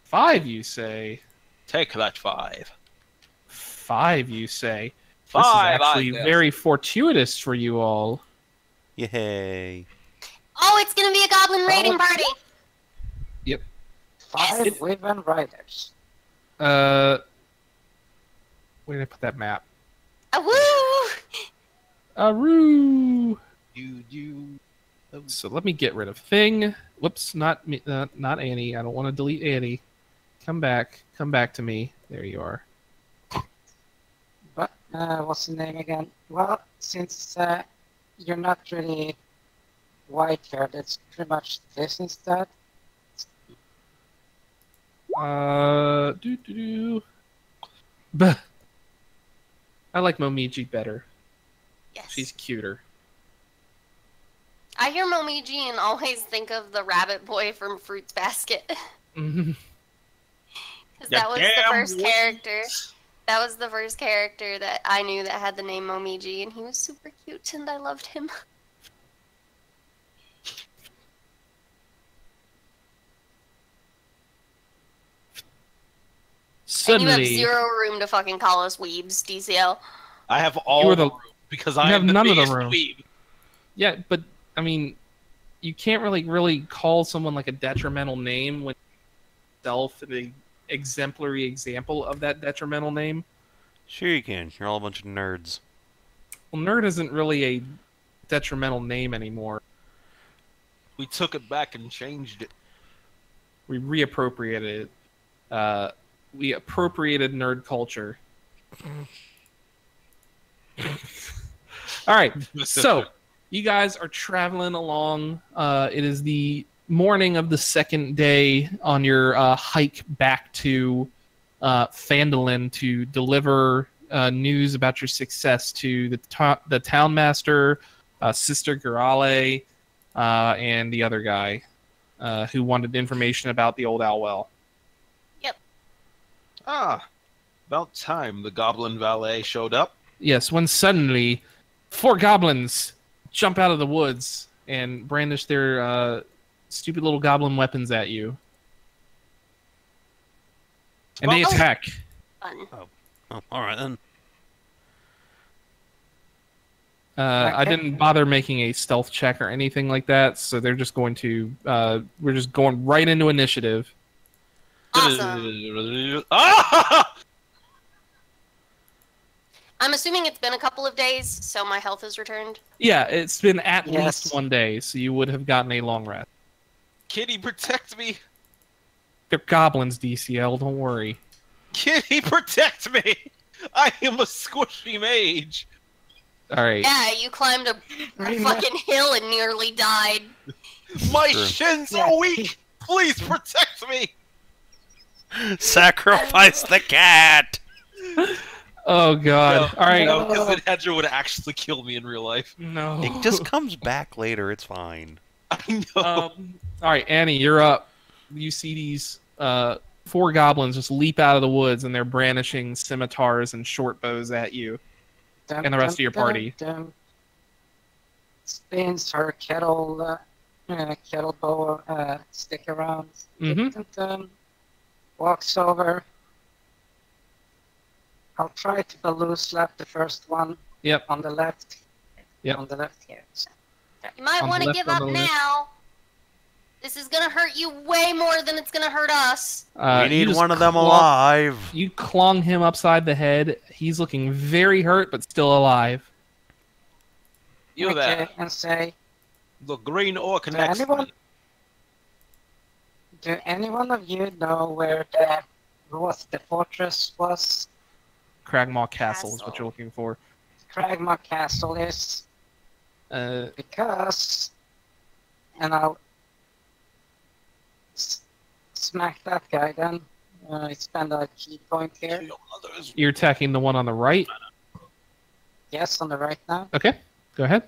5, you say. Take that 5. 5, you say. 5. This is I actually guess. very fortuitous for you all. Yay. Oh, it's gonna be a goblin raiding party. 5 women riders. Where did I put that map? Woo! Aroo! You. So let me get rid of Thing. Whoops, not me, not Annie. I don't want to delete Annie. Come back to me. There you are. But, what's the name again? Well, since you're not really white haired, it's pretty much this instead. Bah. I like Momiji better. Yes. She's cuter. I hear Momiji and always think of the rabbit boy from Fruits Basket. Because that was the first character. That was the first character that I knew that had the name Momiji, and he was super cute, and I loved him. And you have Suddenly, 0 room to fucking call us weebs, DCL. I have all You are the the- room because you I have am the none of the biggest room. weeb. yeah, but I mean, you can't really call someone like a detrimental name when yourself the exemplary example of that detrimental name. Sure you can. You're all a bunch of nerds. Well, nerd isn't really a detrimental name anymore. We took it back and changed it. We reappropriated it. We appropriated nerd culture. All right, so you guys are traveling along. It is the morning of the second day on your hike back to Phandelver to deliver news about your success to the town master, Sister Girale, and the other guy who wanted information about the old Alwell. Ah, about time the goblin valet showed up. Yes, when suddenly 4 goblins jump out of the woods and brandish their stupid little goblin weapons at you. And they attack. Fun. Oh, all right then. I didn't bother making a stealth check or anything like that, so they're just going to... we're just going right into initiative. Awesome. Ah! I'm assuming it's been a couple of days, so my health is returned. Yeah, it's been at least 1 day, so you would have gotten a long rest. Kitty, protect me! They're goblins, DCL, don't worry. Kitty, protect me! I am a squishy mage! Alright. Yeah, you climbed a fucking hill and nearly died. My shins are weak! Please protect me! Sacrifice the cat! Oh god. Alright. No, because then Hedrah would actually kill me in real life. No. It just comes back later, it's fine. I know. Alright, Annie, you're up. You see these 4 goblins just leap out of the woods and they're brandishing scimitars and short bows at you and the rest of your party. Spins her kettle bow stick around. And, walks over. I'll try to balloon slap the first one. Yep. On the left. Yep. On the left here. You might want to give up now. This is gonna hurt you way more than it's gonna hurt us. We need one of them alive. You clong him upside the head. He's looking very hurt, but still alive. You there. And say, the green orc next to me. Do any one of you know where the fortress was? Cragmaw Castle is what you're looking for. Cragmaw Castle is. Because... And I'll... smack that guy then. Spend a key point here. You're attacking the one on the right? Yes, on the right now. Okay, go ahead.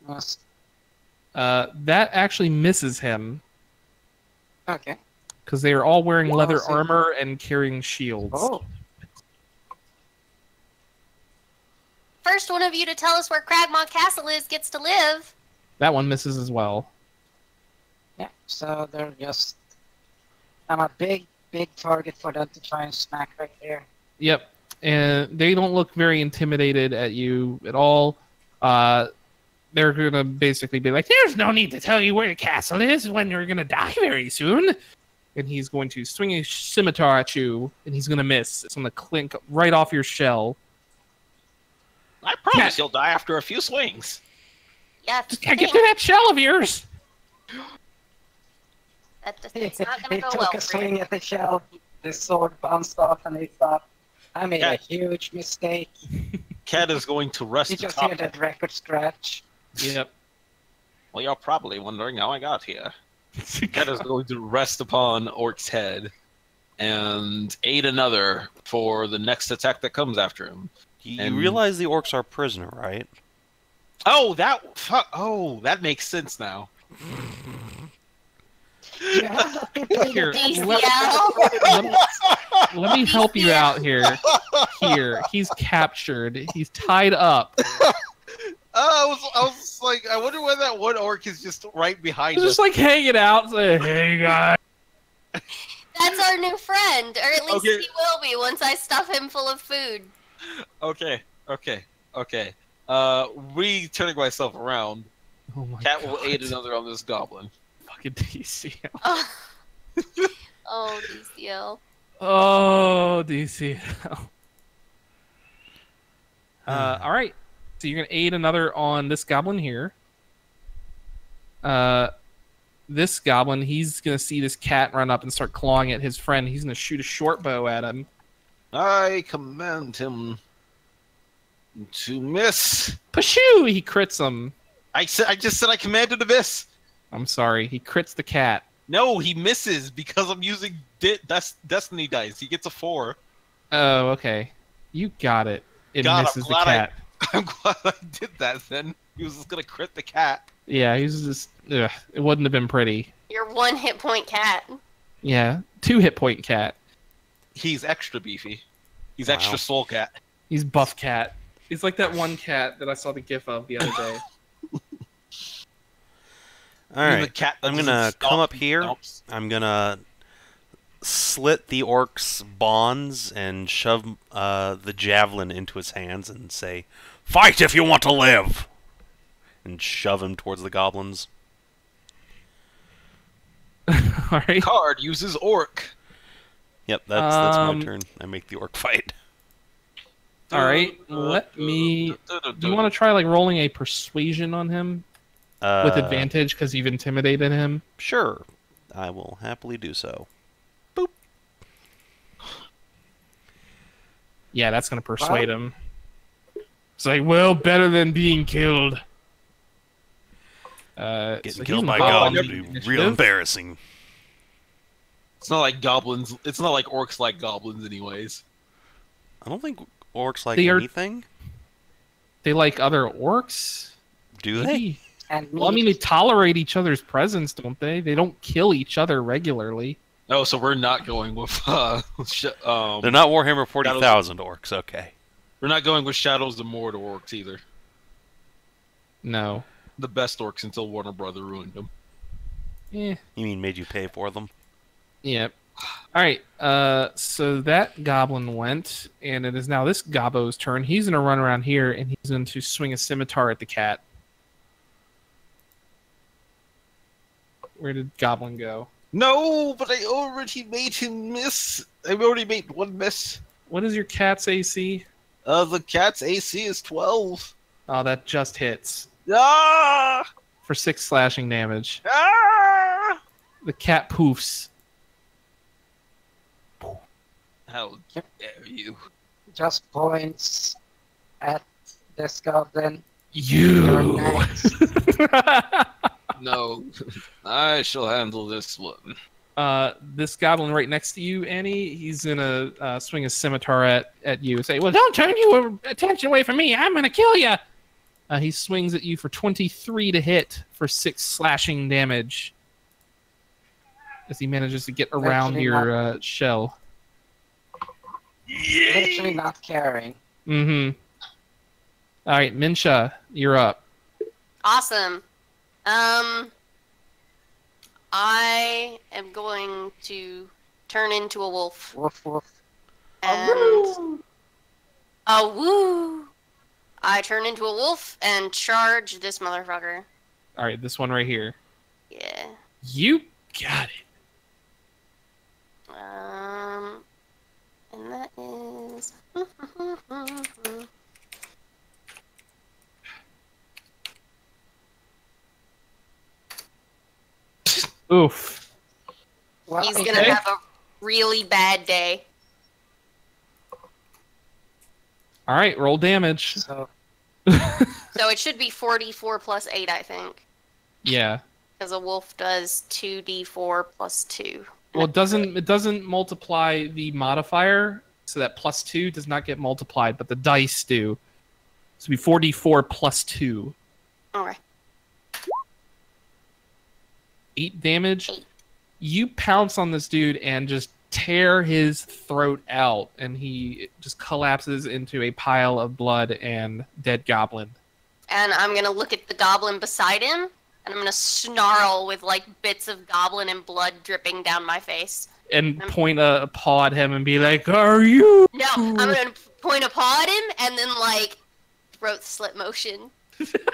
Yes. That actually misses him. Okay. Because they are all wearing leather armor and carrying shields. Oh. First one of you to tell us where Cragmaw Castle is gets to live. That one misses as well. Yeah, so they're just... I'm a big target for them to try and smack right there. Yep. And they don't look very intimidated at you at all. They're going to basically be like, there's no need to tell you where the castle is when you're going to die very soon. And he's going to swing a scimitar at you, and he's going to miss. It's going to clink right off your shell. I promise you'll die after a few swings. Yeah, just can't get through that shell of yours. It's not going to go took well a for swing you. at the shell. The sword bounced off, and he thought, I made a huge mistake. Cat is going to rest You just hear that record scratch. Yep. Well, you're probably wondering how I got here. Cat is going to rest upon Orc's head and aid another for the next attack that comes after him. You realize the orcs are prisoner, right? Oh, that makes sense now. Here, let me help you out here. Here, he's captured. He's tied up. I was like, I wonder why that one orc is just right behind us. Just like hanging out, saying, "Hey guys." That's our new friend, or at least he will be once I stuff him full of food. Okay. Turning myself around. Oh my Cat God. will aid another on this goblin. Fucking DCL. Oh, DCL. Oh, DCL. All right. So you're gonna aid another on this goblin here. this goblin, he's gonna see this cat run up and start clawing at his friend. He's gonna shoot a short bow at him. I command him to miss. Pashoo! He crits him. I just said I commanded to miss. I'm sorry. He crits the cat. No, he misses because I'm using Destiny dice. He gets a 4. Oh, okay. You got it. It God, misses the cat. I'm glad I did that then. He was just gonna crit the cat. Yeah, he was just... Ugh, it wouldn't have been pretty. Your 1 hit point cat. Yeah, 2 hit point cat. He's extra beefy. He's Wow. extra soul cat. He's buff cat. He's like that one cat that I saw the gif of the other day. All I mean, the right, cat that I'm doesn't gonna stomp come up and here. stomps. I'm gonna slit the orc's bonds and shove the javelin into his hands and say, "Fight if you want to live!" And shove him towards the goblins. All right. Kaard uses orc. Yep, that's my Um, turn. I make the orc fight. All right. Let me... Do you want to try like rolling a persuasion on him with advantage because you've intimidated him? Sure, I will happily do so. Yeah, that's gonna persuade him. It's like, well, better than being killed. Getting so killed he's by gonna hop on goblins the would be real initiative. embarrassing. It's not like goblins. It's not like orcs like goblins, anyways. I don't think orcs like They are- anything. They like other orcs. Do they? Maybe. And Well, I mean, they tolerate each other's presence, don't they? They don't kill each other regularly. Oh, so we're not going with They're not Warhammer 40,000 orcs, okay. we're not going with Shadows of Mordor orcs either. No. The best orcs until Warner Brother ruined them. Eh. You mean made you pay for them? Yep. All right. So that goblin went, and it is now this gobbo's turn. He's going to run around here, and he's going to swing a scimitar at the cat. Where did goblin go? No, but I already made him miss. I already made 1 miss. What is your cat's AC? The cat's AC is 12. Oh, that just hits Ah! for 6 slashing damage. Ah! The cat poofs. How dare you? just points at this goblin. You. Next. No, I shall handle this one. This goblin right next to you, Annie, he's gonna swing a scimitar at you and say, well, don't turn your attention away from me. I'm gonna kill you. He swings at you for 23 to hit for 6 slashing damage as he manages to get around Actually your shell. Literally not caring. Mm-hmm. All right, Mincha, you're up. Awesome. I am going to turn into a wolf. Woof woof. And a woo! I turn into a wolf and charge this motherfucker. All right, this one right here. Yeah. You got it. And that is. Oof. Well, He's okay. gonna have a really bad day. All right, roll damage. So So it should be 44 plus 8, I think. Yeah. Because a wolf does 2d4 plus 2. Well, it doesn't multiply the modifier, so that +2 does not get multiplied, but the dice do. So it'd be 44 plus 2. Alright. 8 damage. 8. You pounce on this dude and just tear his throat out, and he just collapses into a pile of blood and dead goblin. And I'm gonna look at the goblin beside him, and I'm gonna snarl with like bits of goblin and blood dripping down my face. And point a paw at him and be like, "Are you?" No, I'm gonna point a paw at him and then like throat slit motion. Fuck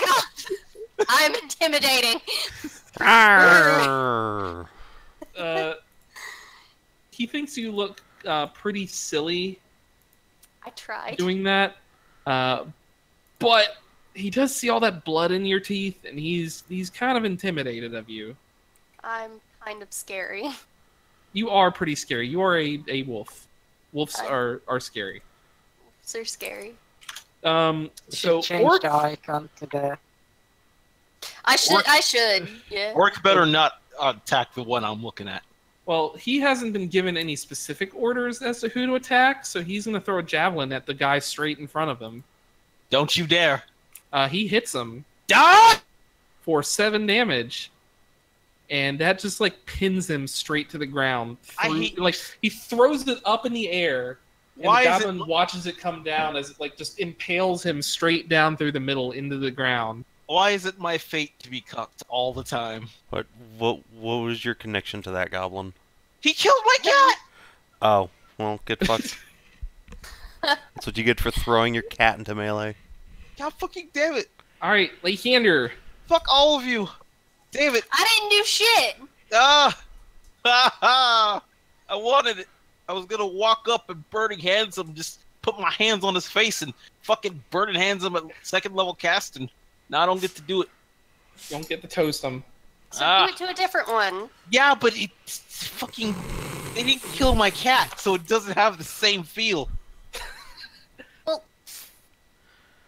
off! I'm intimidating. Arrgh. He thinks you look pretty silly I tried. doing that, but he does see all that blood in your teeth, and he's kind of intimidated of you. I'm kind of scary. You are pretty scary. You are a wolf. Wolves are scary. Wolves are scary. So change the icon to the. I should. Yeah. Orc better not attack the one I'm looking at. Well, he hasn't been given any specific orders as to who to attack, so he's going to throw a javelin at the guy straight in front of him. Don't you dare! He hits him Ah! for 7 damage, and that just like pins him straight to the ground. He throws it up in the air, and the goblin watches it come down as it like just impales him straight down through the middle into the ground. Why is it my fate to be cucked all the time? What was your connection to that goblin? He killed my cat! Oh, well, get fucked. That's what you get for throwing your cat into melee. God fucking damn it! Alright, Lysander. Fuck all of you! Damn it! I didn't do shit! Ah! Ha ha! I wanted it! I was gonna walk up and burning hands him, just put my hands on his face and fucking burning hands him at 2nd level cast, and now I don't get to do it. You don't get to toast him. So do it to a different one. Yeah, but it's fucking... They didn't kill my cat, so it doesn't have the same feel. Well...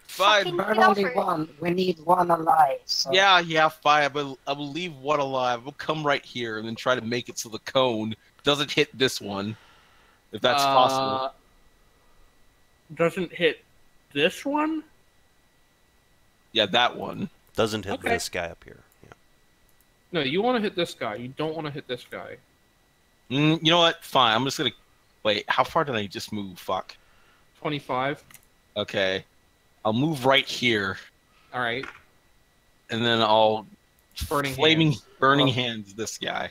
Fine. Burn only one. We need one alive. So. Yeah, fine. I will leave one alive. We'll come right here and then try to make it so the cone doesn't hit this one. If that's possible. Doesn't hit this one? Yeah, that one. Doesn't hit this guy up here. Yeah. No, you want to hit this guy. You don't want to hit this guy. You know what? Fine. I'm just gonna... Wait, how far did I just move? Fuck. 25. Okay. I'll move right here. Alright. And then I'll... Burning hands this guy.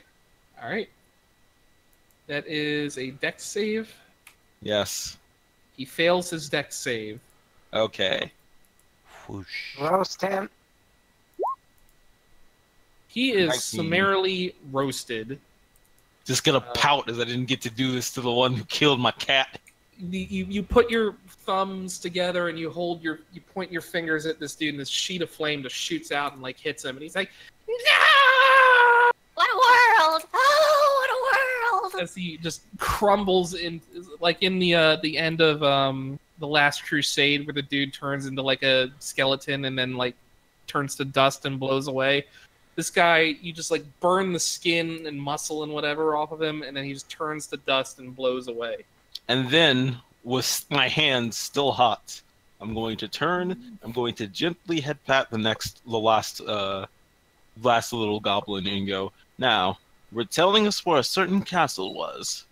Alright. That is a dex save. Yes. He fails his dex save. Okay. Whoosh. Roast him. He is 19. summarily roasted. Just gonna pout as I didn't get to do this to the one who killed my cat. You put your thumbs together and you point your fingers at this dude, and this sheet of flame just shoots out and like hits him, and he's like, "No!" What a world! Oh, what a world! As he just crumbles in, like in the end of the Last Crusade, where the dude turns into like a skeleton and then like turns to dust and blows away. This guy, you just like burn the skin and muscle and whatever off of him, and then he just turns to dust and blows away. And then, with my hands still hot, I'm going to turn. I'm going to gently head pat the last little goblin and go, now, we're telling us where a certain castle was.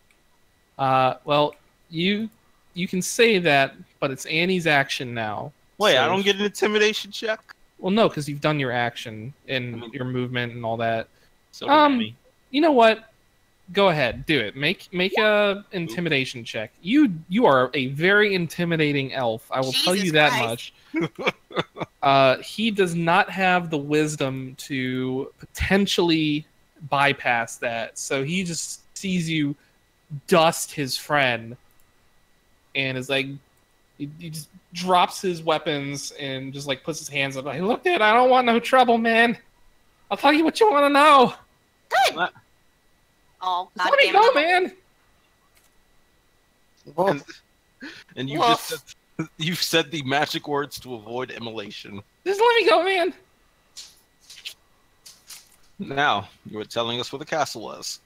Well, you can say that, but it's Annie's action now. Wait, So I don't get an intimidation check? Well, no, because you've done your action and your movement and all that. So Annie. You know what? Go ahead, do it. Make a intimidation check. You are a very intimidating elf. I will tell you that much. He does not have the wisdom to potentially bypass that, so he just sees you dust his friend, and is like, he just drops his weapons and just like puts his hands up. Like, look, dude, I don't want no trouble, man. I'll tell you what you want to know. Good. Oh, Just let me go, man. And you've said the magic words to avoid immolation. Just let me go, man. Now, you were telling us where the castle was.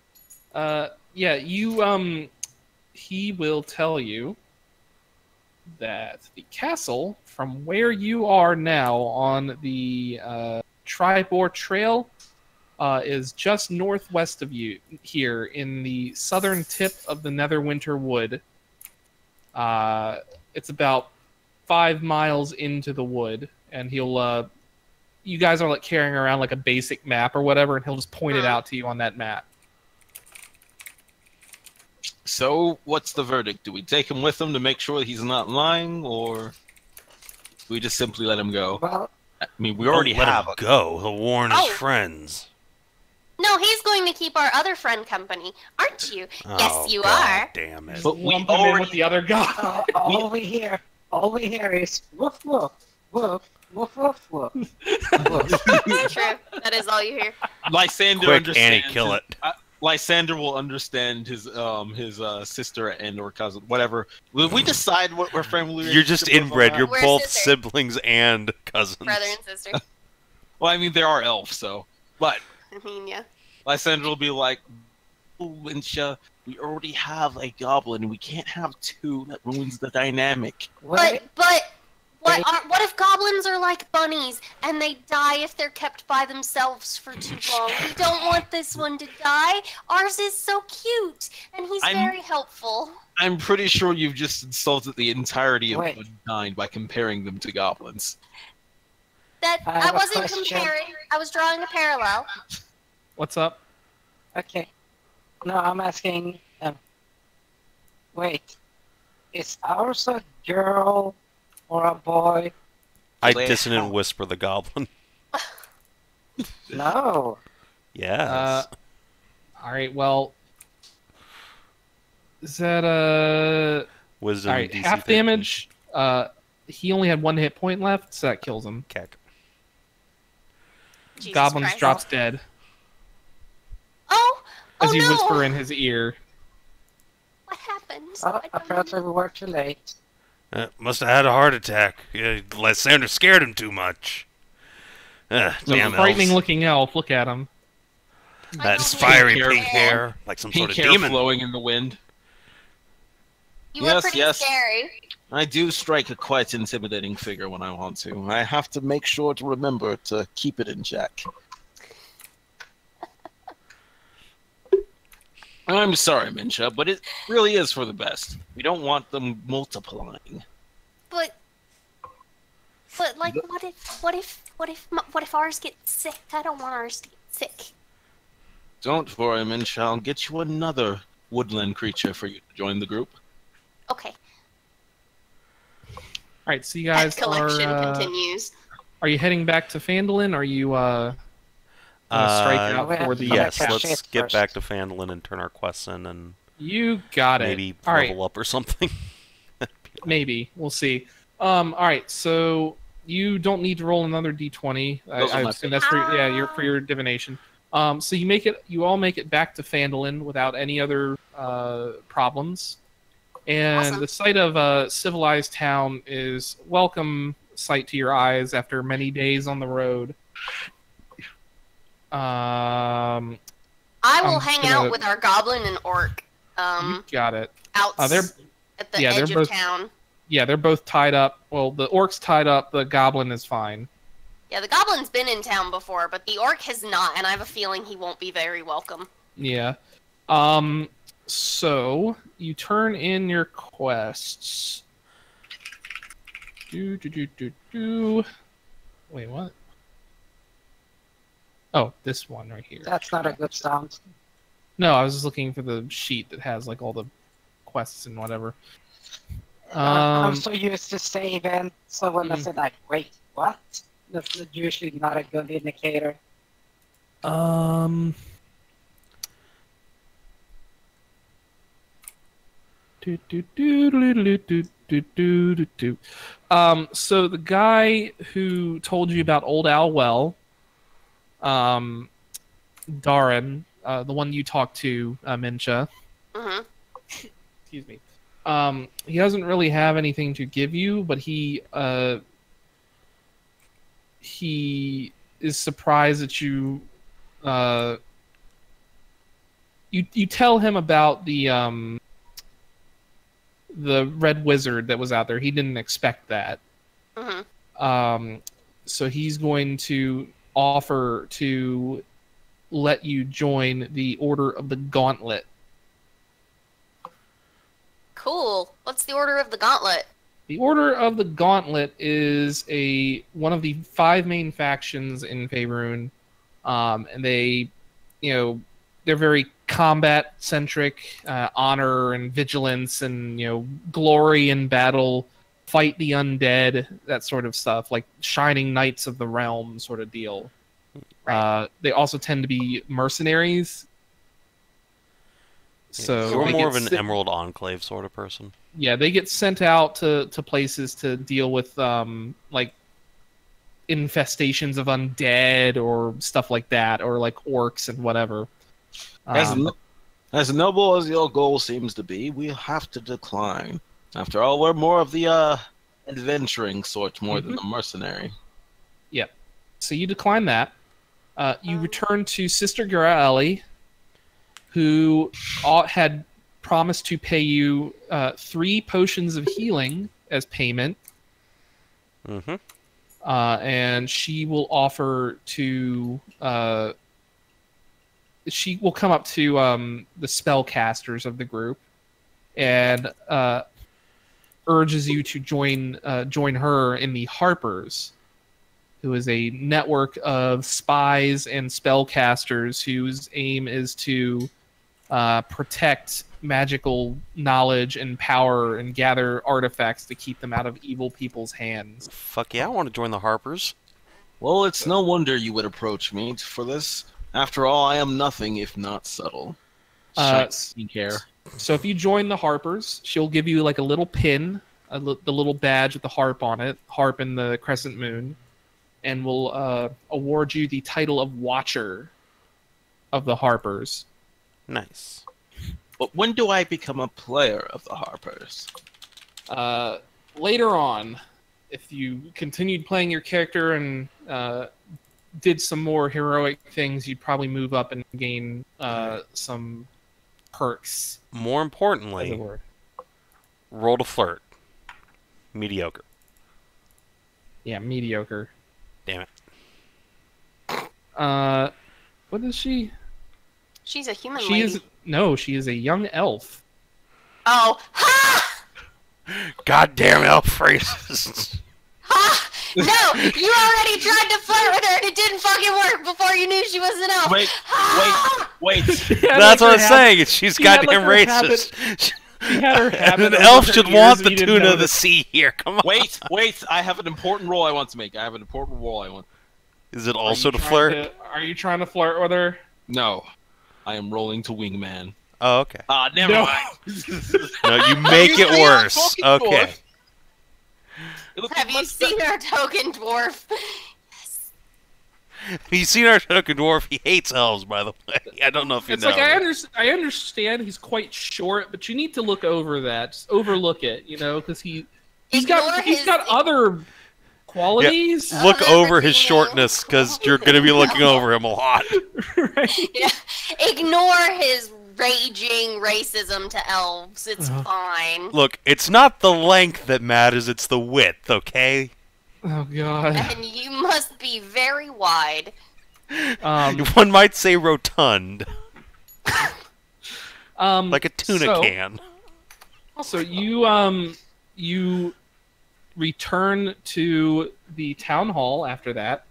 Yeah, he will tell you that the castle, from where you are now on the Tribor Trail, is just northwest of you here in the southern tip of the Netherwinter Wood. It's about 5 miles into the wood, and he'll you guys are like carrying around like a basic map or whatever, and he'll just point it out to you on that map. So, what's the verdict? Do we take him with him to make sure he's not lying, or do we just simply let him go? Well, I mean, we already Let have him go. He'll warn his friends. No, he's going to keep our other friend company, aren't you? Yes, you God are. Damn it. But we Lump him in already with the other guy. all we hear is woof woof woof. Woof woof woof. Woof. True. That is all you hear. Lysander Quick, understands. Annie, kill it. Lysander will understand his sister and or cousin, whatever. Will we decide what we're family? You're just inbred. You're We're both sisters. siblings and cousins. Brother and sister. Well, I mean, there are elves, so. But I mean, yeah. Lysander will be like, "Oh, Mincha, we already have a goblin. We can't have two. That ruins the dynamic." Wait, But Wait. what if goblins are like bunnies and they die if they're kept by themselves for too long? We don't want this one to die. Ours is so cute, and he's very helpful. I'm pretty sure you've just insulted the entirety of Wait. mankind by comparing them to goblins. That I I have a wasn't question. comparing. I was drawing a parallel. What's up? okay. No, I'm asking. Wait, is ours a girl or a boy? I Lay it dissonant out. whisper the goblin. No. Yes. All right. Well, is that Wisdom all right? DC Half 13. damage. He only had 1 hit point left, so that kills him. Keck. Jesus Goblins Christ. drops dead Oh, as oh you no! whisper in his ear. What happened? Oh, I don't apparently know. we were too late. Must have had a heart attack. Lysander scared him too much. The Damn frightening elves. looking elf. Look at him. I That know fiery Pink pink hair. hair, like some Pink sort of hair demon. flowing in the wind. You were Yes, pretty yes. scary. I do strike a quite intimidating figure when I want to. I have to make sure to remember to keep it in check. I'm sorry, Mincha, but it really is for the best. We don't want them multiplying. But like, what if ours get sick? I don't want ours to get sick. Don't worry, Mincha. I'll get you another woodland creature for you to join the group. Okay. All right. So you Pet guys collection are. continues. Are you heading back to Phandalin? Are you gonna strike out we have for to the? go Yes, back to let's shit get first. back to Phandalin and turn our quests in and You got it. maybe All right. level up or something. Maybe we'll see. All right. So you don't need to roll another d20. Those are I my assume that's for for your divination. So you make it. You all make it back to Phandalin without any other problems. And Awesome. the sight of a civilized town is welcome sight to your eyes after many days on the road. I will I'm hang gonna- out with our goblin and orc. You got it. Out they're- at the yeah, they're edge of both- town. Yeah, they're both tied up. Well, the orc's tied up. The goblin is fine. Yeah, the goblin's been in town before, but the orc has not, and I have a feeling he won't be very welcome. Yeah. So you turn in your quests. Do. Wait, what? Oh, this one right here. That's not a good sound. No, I was just looking for the sheet that has like all the quests and whatever. I'm so used to saving, so when I Mm. said like, wait, what? That's usually not a good indicator. Um. So the guy who told you about Old Owl Well, Darren, the one you talked to, Mincha. Mm-hmm. Excuse me. He doesn't really have anything to give you, but he is surprised that you you tell him about the red wizard that was out there. He didn't expect that. Mm-hmm. So he's going to offer to let you join the Order of the Gauntlet. Cool. What's the order of the gauntlet? The Order of the Gauntlet is one of the 5 main factions in Faerun, and they, they're very combat centric, honor and vigilance, and glory in battle, fight the undead, that sort of stuff, like shining knights of the realm sort of deal. They also tend to be mercenaries. So you're they more get of an Emerald Enclave sort of person. Yeah, they get sent out to places to deal with like infestations of undead or stuff like that, or like orcs and whatever. As noble as your goal seems to be, we have to decline. After all, we're more of the adventuring sort more than the mercenary. Yep. So you decline that. You return to Sister Garaeli, who had promised to pay you 3 potions of healing as payment. Mm-hmm. And she will offer to... she will come up to the spellcasters of the group and urges you to join her in the Harpers, who is a network of spies and spellcasters whose aim is to protect magical knowledge and power and gather artifacts to keep them out of evil people's hands. Fuck yeah, I want to join the Harpers. Well, it's no wonder you would approach me for this. After all, I am nothing if not subtle. Care. So if you join the Harpers, she'll give you like a little pin, the little badge with the harp on it, harp and the crescent moon, and will award you the title of Watcher of the Harpers. Nice. But when do I become a player of the Harpers? Later on, if you continued playing your character and did some more heroic things, you'd probably move up and gain some perks. More importantly, roll to flirt. Mediocre. Yeah, mediocre. Damn it. What is she? She's a human She lady. is she is a young elf. Oh, ha! Goddamn elf races. Ha! No, you already tried to flirt with her and it didn't fucking work before you knew she was an elf. Wait. That's what I'm saying. She's goddamn racist. She had her habit. An elf should want the tuna of the sea here. Come on. Wait. I have an important role I want to make. Is it also to flirt? Are you trying to flirt with her? No. I am rolling to wingman. Oh, okay. Never mind. No, you make it worse. Okay. Have you seen our token dwarf? Have you seen our token dwarf? He hates elves, by the way. I don't know if you know. It's like I understand he's quite short, but you need to look over that. Just overlook it, because he's got other qualities. Yeah, look over his shortness, because you're going to be looking over him a lot. Right. Yeah. Ignore his raging racism to elves. It's fine. Look, it's not the length that matters, it's the width, okay? Oh, God. And you must be very wide. One might say rotund. Like a tuna can. So you return to the town hall after that,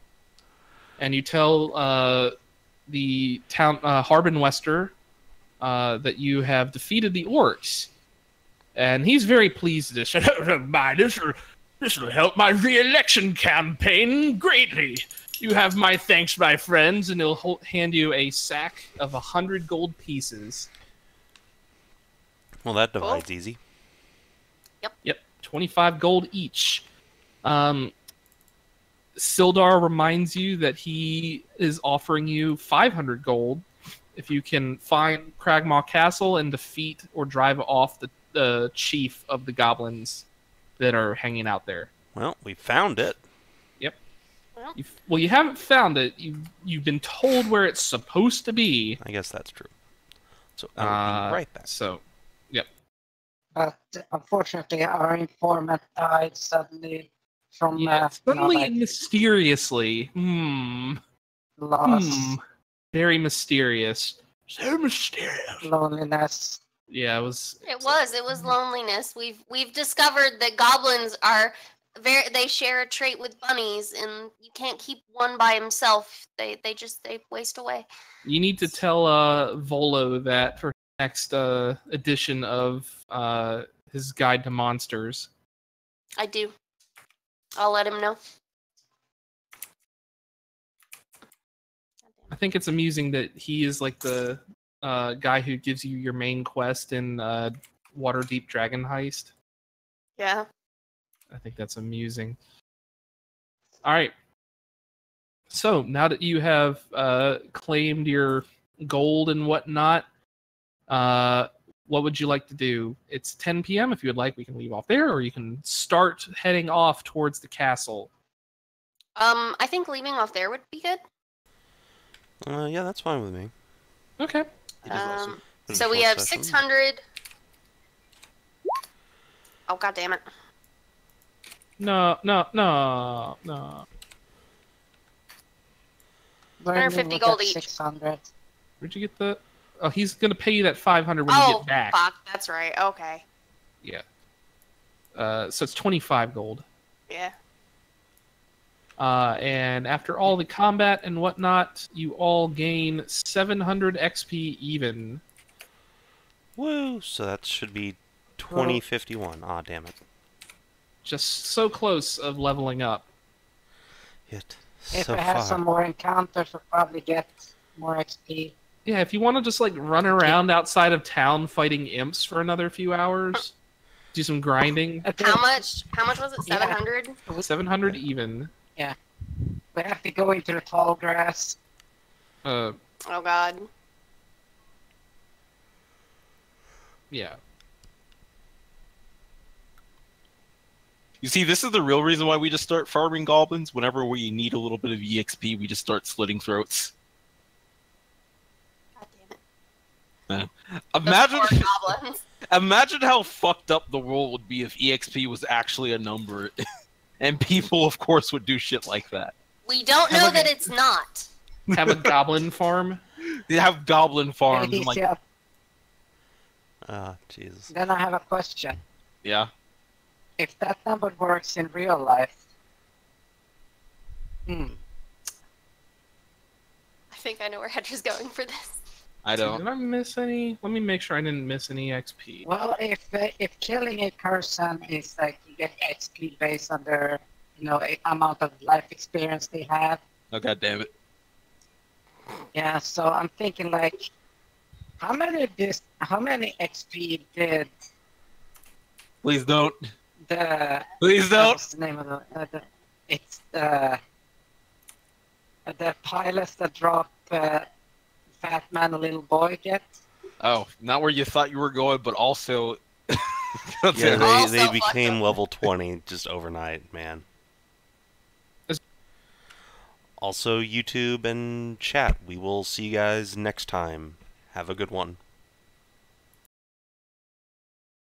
and you tell the town Harbinwester that you have defeated the orcs, and he's very pleased. This will help my re-election campaign greatly. You have my thanks, my friends, and he'll hand you a sack of 100 gold pieces. Well, that divides easy. Yep, 25 gold each. Sildar reminds you that he is offering you 500 gold if you can find Cragmaw Castle and defeat or drive off the chief of the goblins that are hanging out there. Well, we found it. Yep. Well, you haven't found it. You've been told where it's supposed to be. I guess that's true. So I'll be right back. So, yep. But unfortunately, our informant died suddenly from suddenly and mysteriously. Loss. Very mysterious. So mysterious. Loneliness. Yeah, it was. It was loneliness. We've discovered that goblins are they share a trait with bunnies, and you can't keep one by himself. They waste away. You need to tell Volo that for next edition of his Guide to Monsters. I do. I'll let him know. I think it's amusing that he is like the guy who gives you your main quest in Waterdeep Dragon Heist. Yeah. I think that's amusing. All right. So now that you have claimed your gold and whatnot, what would you like to do? It's 10 p.m. If you would like, we can leave off there, or you can start heading off towards the castle. I think leaving off there would be good. Yeah, that's fine with me. Okay. So we have 600. Oh, god damn it. No. 150 gold each. 600. Where'd you get the? Oh, he's gonna pay you that 500 when you get back. Fuck, that's right. Okay. Yeah. So it's 25 gold. Yeah. And after all the combat and whatnot, you all gain 700 XP even. Woo! So that should be 2051. Ah, damn it. Just so close of leveling up. Yet If so I have far. some more encounters, we'll probably get more XP. Yeah, if you want to just like run around outside of town fighting imps for another few hours, do some grinding. How much was it? 700? 700 even. Yeah. We have to go into the tall grass. Oh god. Yeah. You see, this is the real reason why we just start farming goblins. Whenever we need a little bit of EXP, we just start slitting throats. God damn it. Imagine, Those poor goblins. imagine how fucked up the world would be if EXP was actually a number, and people, of course, would do shit like that. We don't know that it's not. Have a goblin farm. They have goblin farms. And like, Yeah. Ah, Jesus. Then I have a question. yeah. If that number works in real life, I think I know where Hedrah's going for this. I don't. Did I miss any? Let me make sure I didn't miss any XP. well, if killing a person is like you get XP based on their, amount of life experience they have. Oh, god damn it. Yeah, so I'm thinking like, how many XP did Please don't. Please Please don't. What's the name of it's the pilots that drop Fat Man, a little boy get? Oh, not where you thought you were going, but also. Yeah, Also they fucked became up. level 20 just overnight, man. Also, YouTube and chat, we will see you guys next time. Have a good one.